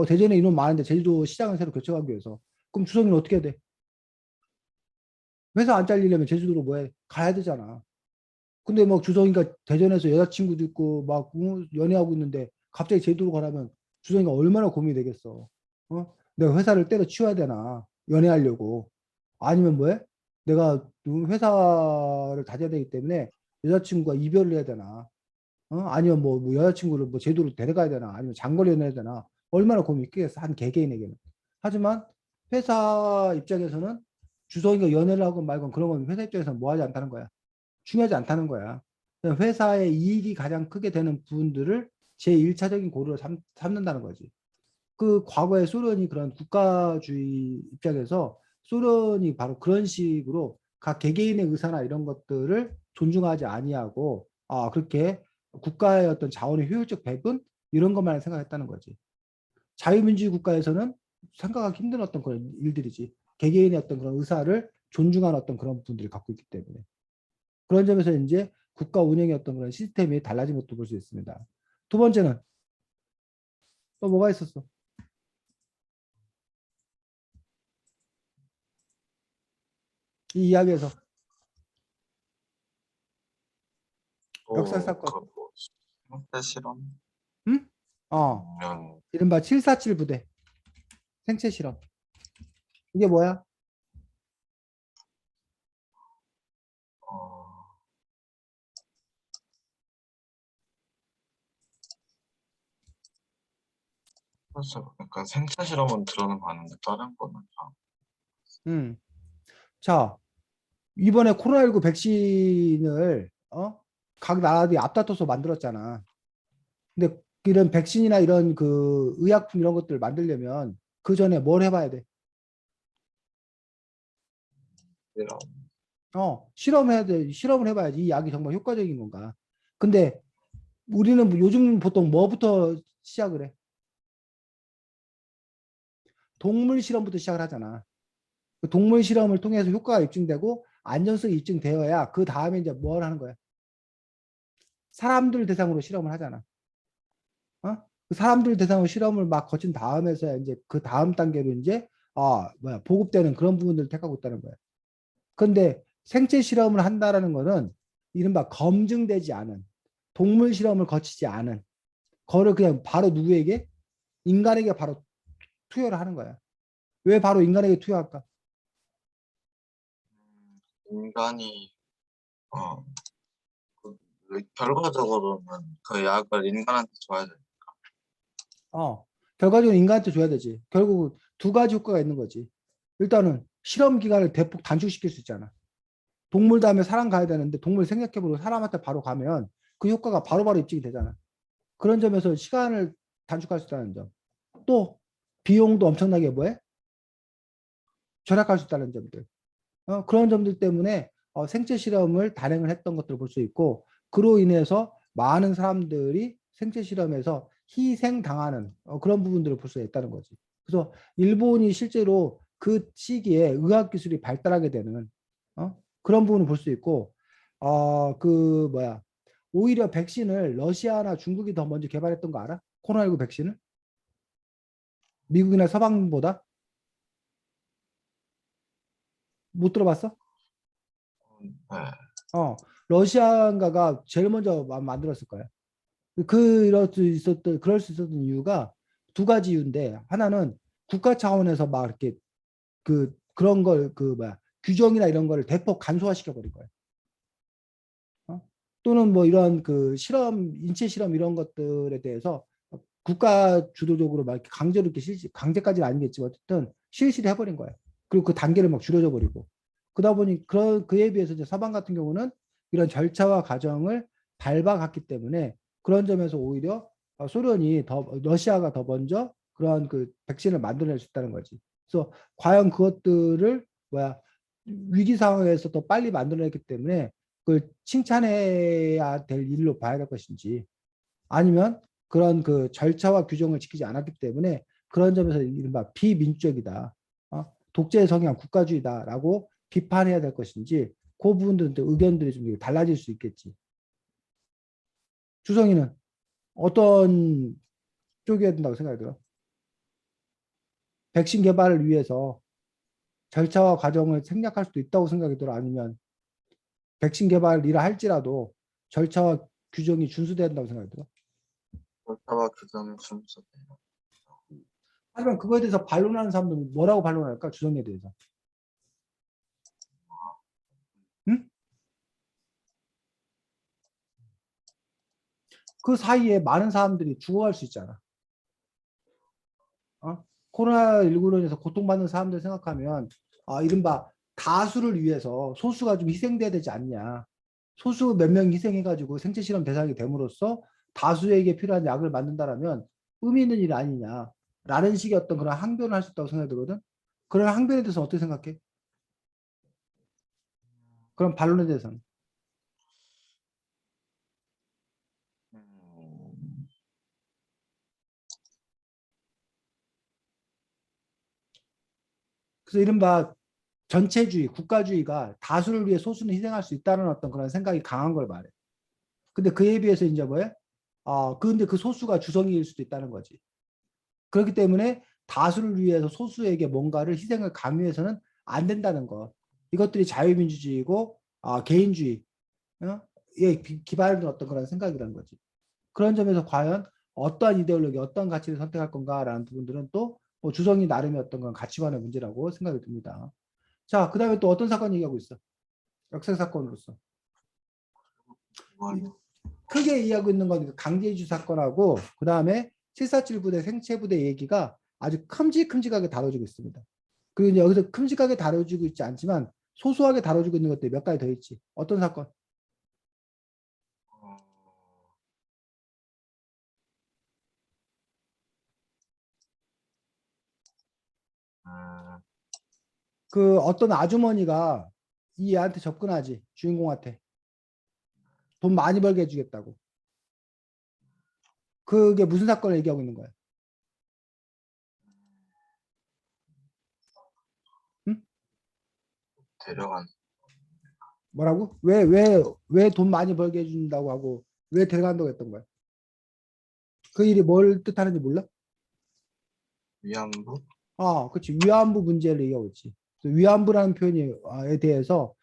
대전에 인원 많은데 제주도 시장을 새로 개척하기 위해서. 그럼 주성이는 어떻게 해야 돼? 회사 안 잘리려면 제주도로 뭐해? 가야 되잖아. 근데 막 주성이가 대전에서 여자친구도 있고 막 연애하고 있는데 갑자기 제주도로 가라면 주성이가 얼마나 고민이 되겠어. 내가 회사를 때려치워야 되나? 연애하려고. 아니면 뭐해? 내가 회사를 다녀야 되기 때문에 여자친구가 이별을 해야 되나? 아니면 뭐 여자친구를 뭐 제주도로 데려가야 되나? 아니면 장거리 연애해야 되나? 얼마나 고민이 있겠어. 한 개개인에게는. 하지만 회사 입장에서는 주성이가 연애를 하건 말건 그런 건 회사 입장에서는 뭐 하지 않다는 거야. 중요하지 않다는 거야. 회사의 이익이 가장 크게 되는 부분들을 제1차적인 고려로 삼는다는 거지. 그 과거의 소련이 그런 국가주의 입장에서 소련이 바로 그런 식으로 각 개개인의 의사나 이런 것들을 존중하지 아니하고 그렇게 국가의 어떤 자원의 효율적 배분 이런 것만 생각했다는 거지. 자유민주주의 국가에서는 생각하기 힘든 어떤 그런 일들이지. 개개인의 어떤 그런 의사를 존중하는 어떤 그런 분들을 갖고 있기 때문에. 그런 점에서 이제 국가 운영의 어떤 그런 시스템이 달라진 것도 볼 수 있습니다. 두 번째는 또 뭐가 있었어? 이 이야기에서 역사 또, 사건. 뭐, 생태 실험? 응? 아니면, 이른바 747 부대 생체 실험. 이게 뭐야? 어, 그래서, 그러니까 생체 실험은 들어는 가는데, 다른 거는 다. 음. 자, 이번에 코로나19 백신을 각 나라들이 앞다퉈서 만들었잖아. 근데 이런 백신이나 이런 그 의약품 이런 것들을 만들려면 그 전에 뭘 해봐야 돼? 실험. 실험해야 돼. 실험을 해봐야지. 이 약이 정말 효과적인 건가. 근데 우리는 요즘 보통 뭐부터 시작을 해? 동물 실험부터 시작을 하잖아. 그 동물 실험을 통해서 효과가 입증되고 안전성이 입증되어야 그 다음에 이제 뭘 하는 거야? 사람들 대상으로 실험을 하잖아. 어? 그 사람들 대상으로 실험을 막 거친 다음에서 이제 그 다음 단계로 이제 보급되는 그런 부분들을 택하고 있다는 거예요. 그런데 생체 실험을 한다라는 거는 이른바 검증되지 않은 동물 실험을 거치지 않은 거를 그냥 바로 누구에게 인간에게 바로 투여를 하는 거야. 왜 바로 인간에게 투여할까? 인간이 어, 결과적으로는 그 약을 인간한테 줘야 돼. 결과적으로 인간한테 줘야 되지. 결국 두 가지 효과가 있는 거지. 일단은 실험 기간을 대폭 단축시킬 수 있잖아. 동물 다음에 사람 가야 되는데 동물 생략해버리고 사람한테 바로 가면 그 효과가 바로바로 입증이 되잖아. 그런 점에서 시간을 단축할 수 있다는 점. 또 비용도 엄청나게 절약할 수 있다는 점들. 그런 점들 때문에 생체 실험을 단행을 했던 것들을 볼 수 있고 그로 인해서 많은 사람들이 생체 실험에서 희생당하는 그런 부분들을 볼 수 있다는 거지. 그래서 일본이 실제로 그 시기에 의학 기술이 발달하게 되는 그런 부분을 볼 수 있고 오히려 백신을 러시아나 중국이 더 먼저 개발했던 거 알아? 코로나19 백신을? 미국이나 서방보다? 못 들어봤어? 네. 러시아인가가 제일 먼저 만들었을 거야. 그럴 수 있었던 이유가 두 가지 이유인데, 하나는 국가 차원에서 막 이렇게 그런 걸, 규정이나 이런 거를 대폭 간소화시켜 버린 거예요. 또는 뭐 이런 인체 실험 이런 것들에 대해서 국가 주도적으로 막 이렇게 강제로 이렇게 강제까지는 아니겠지만 어쨌든 실시를 해버린 거예요. 그리고 그 단계를 막 줄여져 버리고. 그러다 보니 그에 비해서 이제 서방 같은 경우는 이런 절차와 과정을 밟아갔기 때문에 그런 점에서 오히려 러시아가 더 먼저 그러한 백신을 만들어낼 수 있다는 거지. 그래서 과연 그것들을 위기 상황에서 더 빨리 만들어냈기 때문에 그걸 칭찬해야 될 일로 봐야 될 것인지 아니면 그런 절차와 규정을 지키지 않았기 때문에 그런 점에서 이른바 비민주적이다. 독재 성향 국가주의다라고 비판해야 될 것인지 그 부분들은 또 의견들이 좀 달라질 수 있겠지. 주성이는 어떤 쪽이어야 된다고 생각이 들어? 백신 개발을 위해서 절차와 과정을 생략할 수도 있다고 생각이 들어? 아니면 백신 개발 일을 할지라도 절차와 규정이 준수돼야 된다고 생각이 들어? 절차와 규정을 준수돼요. 하지만 그거에 대해서 반론하는 사람들은 뭐라고 반론할까? 주성에 대해서. 응? 그 사이에 많은 사람들이 죽어갈 수 있잖아. 코로나19로 인해서 고통받는 사람들 생각하면 이른바 다수를 위해서 소수가 좀 희생돼야 되지 않냐. 소수 몇 명 희생해가지고 생체 실험 대상이 됨으로써 다수에게 필요한 약을 만든다라면 의미 있는 일 아니냐. 라는 식의 어떤 그런 항변을 할 수 있다고 생각이 들거든. 그런 항변에 대해서 어떻게 생각해? 그런 반론에 대해서는. 음, 그래서 이른바 전체주의, 국가주의가 다수를 위해 소수는 희생할 수 있다는 어떤 그런 생각이 강한 걸 말해. 근데 그에 비해서 이제 근데 그 소수가 주성일 수도 있다는 거지. 그렇기 때문에 다수를 위해서 소수에게 뭔가를 희생을 강요해서는 안 된다는 것. 이것들이 자유민주주의고 개인주의, 예, 기반된 어떤 그런 생각이라는 거지. 그런 점에서 과연 어떠한 이데올로기, 어떤 가치를 선택할 건가라는 부분들은 또뭐 주성이 나름의 어떤 그런 가치관의 문제라고 생각이 듭니다. 자, 그 다음에 또 어떤 사건 얘기하고 있어? 역사 사건으로서. 그건 크게 이해하고 있는 건 강제이주 사건하고 그 다음에 747 부대 생체 부대 얘기가 아주 큼직큼직하게 다뤄지고 있습니다. 그리고 이제 여기서 큼직하게 다뤄지고 있지 않지만 소소하게 다뤄지고 있는 것들이 몇 가지 더 있지. 어떤 사건? 어, 음, 어떤 아주머니가 이 애한테 접근하지. 주인공한테. 돈 많이 벌게 해주겠다고. 그게 무슨 사건을 얘기하고 있는 거야? 응? 데려간 뭐라고? 왜 돈 많이 벌게 해준다고 하고 왜 데려간다고 했던 거야? 그 일이 뭘 뜻하는지 몰라? 위안부? 그렇지. 위안부 문제를 얘기하고 있지. 위안부라는 표현에 대해서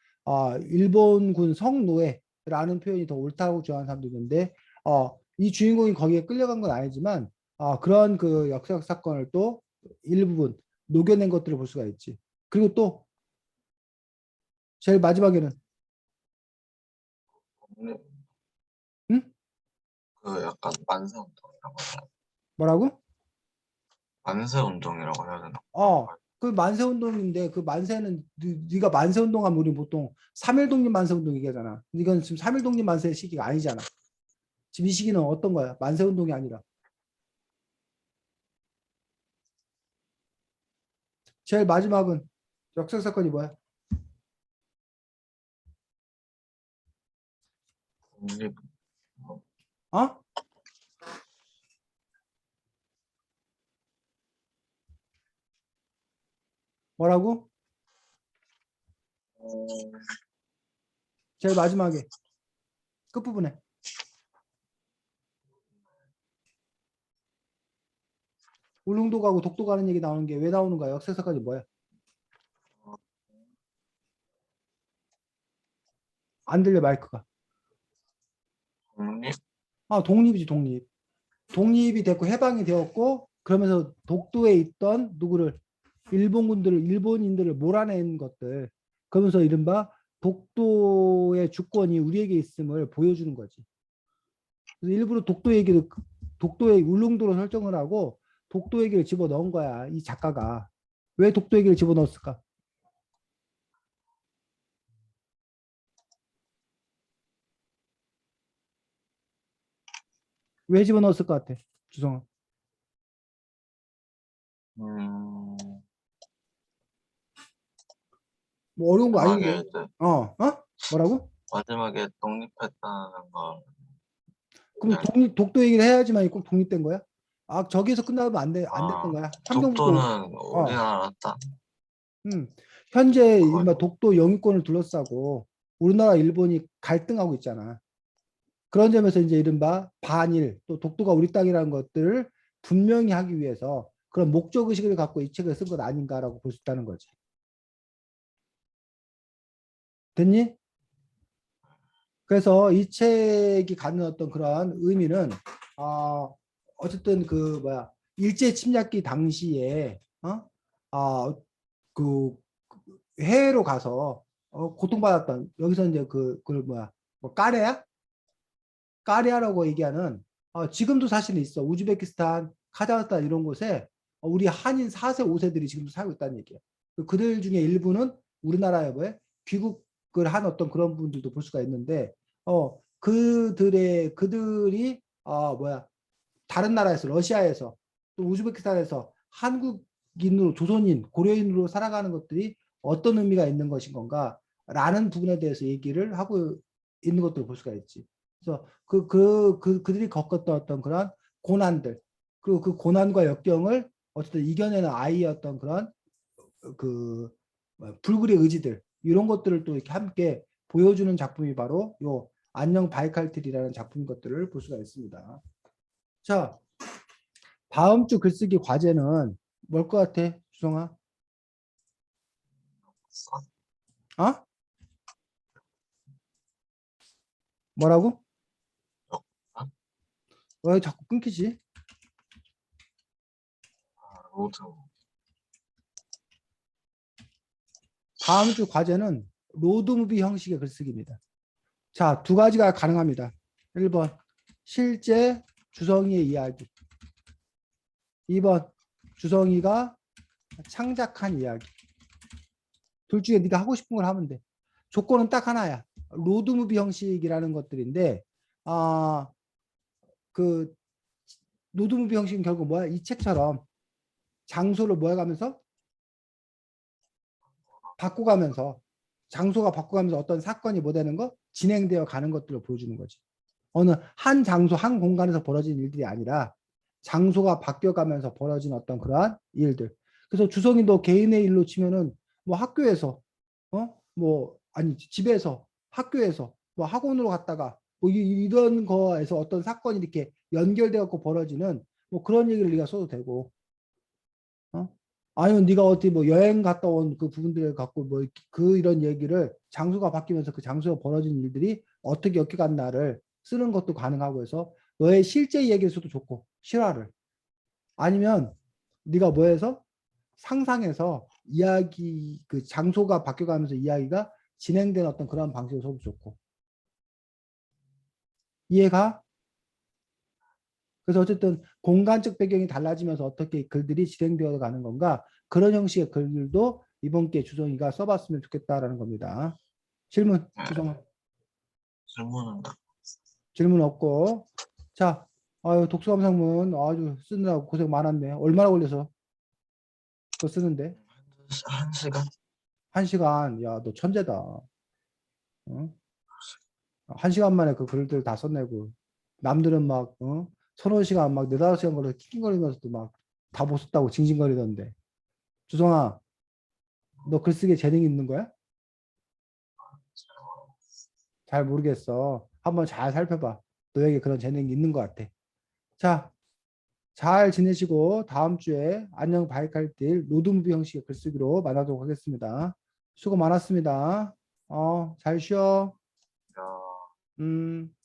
일본군 성노예라는 표현이 더 옳다고 주장하는 사람도 있는데 이 주인공이 거기에 끌려간 건 아니지만 그런 그 역사적 사건을 또 일부분 녹여낸 것들을 볼 수가 있지. 그리고 또 제일 마지막에는 독립, 응? 그 약간 만세운동이라고 해야 뭐라고? 만세운동이라고 해야 되나? 그 만세운동인데 그 만세는 네가 만세운동하면 우리 보통 3.1 독립 만세운동 얘기하잖아. 이건 지금 3.1 독립 만세 시기가 아니잖아. 지금 이 시기는 어떤 거야? 만세운동이 아니라. 제일 마지막은 역사 사건이 뭐야? 독립, 어? 뭐라고? 어, 제일 마지막에 끝부분에 울릉도 가고 독도 가는 얘기 나오는 게 왜 나오는 거야? 역사 사건이 뭐야? 안 들려 마이크가. 독립, 독립이지 독립. 독립이 됐고 해방이 되었고 그러면서 독도에 있던 누구를 일본인들을 몰아낸 것들. 그러면서 이른바 독도의 주권이 우리에게 있음을 보여주는 거지. 그래서 일부러 독도의 울릉도로 설정을 하고 독도 얘기를 집어넣은 거야. 이 작가가. 왜 독도 얘기를 집어넣었을까? 왜 집어넣었을 것 같아? 주성아. 음, 뭐 어려운 거 마지막에 아닌데. 이제 뭐라고? 마지막에 독립했다는 걸 그럼 얘기할 독도 얘기를 해야지만 꼭 독립된 거야? 저기에서 끝나면 안 됐던 아, 거야. 환경부도, 독도는 어, 우리나라 땅 현재 그거 독도 영유권을 둘러싸고 우리나라, 일본이 갈등하고 있잖아. 그런 점에서 이제 이른바 반일, 또 독도가 우리 땅이라는 것들을 분명히 하기 위해서 그런 목적 의식을 갖고 이 책을 쓴 것 아닌가라고 볼 수 있다는 거지. 됐니? 그래서 이 책이 갖는 어떤 그러한 의미는 어쨌든 그 뭐야 일제 침략기 당시에 그 해외로 가서 고통받았던 여기서 이제 그 뭐야 뭐 까레아라고 얘기하는 지금도 사실 있어. 우즈베키스탄, 카자흐스탄 이런 곳에 우리 한인 4세, 5세들이 지금도 살고 있다는 얘기야. 그들 중에 일부는 우리나라에 왜 귀국을 한 어떤 그런 분들도 볼 수가 있는데 그들이 뭐야 다른 나라에서 러시아에서 또 우즈베키스탄에서 한국인으로 조선인 고려인으로 살아가는 것들이 어떤 의미가 있는 것인 건가라는 부분에 대해서 얘기를 하고 있는 것들을 볼 수가 있지. 그래서 그들이 겪었던 어떤 그런 고난들 그리고 그 고난과 역경을 어쨌든 이겨내는 아이였던 그런 그 불굴의 의지들 이런 것들을 또 이렇게 함께 보여주는 작품이 바로 요 안녕 바이칼틀이라는 작품인 것들을 볼 수가 있습니다. 자, 다음 주 글쓰기 과제는 뭘 것 같아, 주성아? 어? 뭐라고? 왜 자꾸 끊기지? 로드 다음 주 과제는 로드무비 형식의 글쓰기입니다. 자, 두 가지가 가능합니다. 1번, 실제 주성이의 이야기. 2번, 주성이가 창작한 이야기. 둘 중에 네가 하고 싶은 걸 하면 돼. 조건은 딱 하나야. 로드무비 형식이라는 것들인데, 그 로드무비 형식은 결국 뭐야? 이 책처럼 장소를 뭐 해가면서 바꿔가면서 장소가 바꿔가면서 어떤 사건이 뭐 되는 거 진행되어 가는 것들을 보여주는 거지. 어느 한 장소 한 공간에서 벌어진 일들이 아니라 장소가 바뀌어가면서 벌어진 어떤 그러한 일들. 그래서 주성이도 개인의 일로 치면은 뭐 학교에서 뭐 아니 집에서 학교에서 뭐 학원으로 갔다가 뭐 이런 거에서 어떤 사건이 이렇게 연결돼 갖고 벌어지는 뭐 그런 얘기를 네가 써도 되고, 어? 아니면 네가 어디 뭐 여행 갔다 온 그 부분들을 갖고 뭐 그 이런 얘기를 장소가 바뀌면서 그 장소에 벌어진 일들이 어떻게 엮여갔나를 쓰는 것도 가능하고 해서 너의 실제 얘기를 써도 좋고 실화를 아니면 네가 뭐해서 상상해서 이야기 그 장소가 바뀌어가면서 이야기가 진행되는 어떤 그런 방식으로 써도 좋고 이해가? 그래서 어쨌든 공간적 배경이 달라지면서 어떻게 글들이 진행되어 가는 건가 그런 형식의 글들도 이번 기회에 주성이가 써봤으면 좋겠다라는 겁니다. 질문 네, 주성아. 질문은 질문 없고 자 아유 독서감상문 아주 쓰느라고 고생 많았네. 얼마나 걸려서 그거 쓰는데? 1시간? 1시간. 야 너 천재다. 어? 1시간 만에 그 글들 다 써내고 남들은 막 서너 시간 막 네다섯 시간 걸려 낑낑거리면서도 막 다 못 썼다고 징징거리던데. 주성아 너 글쓰기에 재능이 있는 거야? 잘 모르겠어. 한번 잘 살펴봐. 너에게 그런 재능이 있는 것 같아. 자, 잘 지내시고 다음 주에 안녕 바이칼딜 로드무비 형식의 글쓰기로 만나도록 하겠습니다. 수고 많았습니다. 잘 쉬어. 어, 음.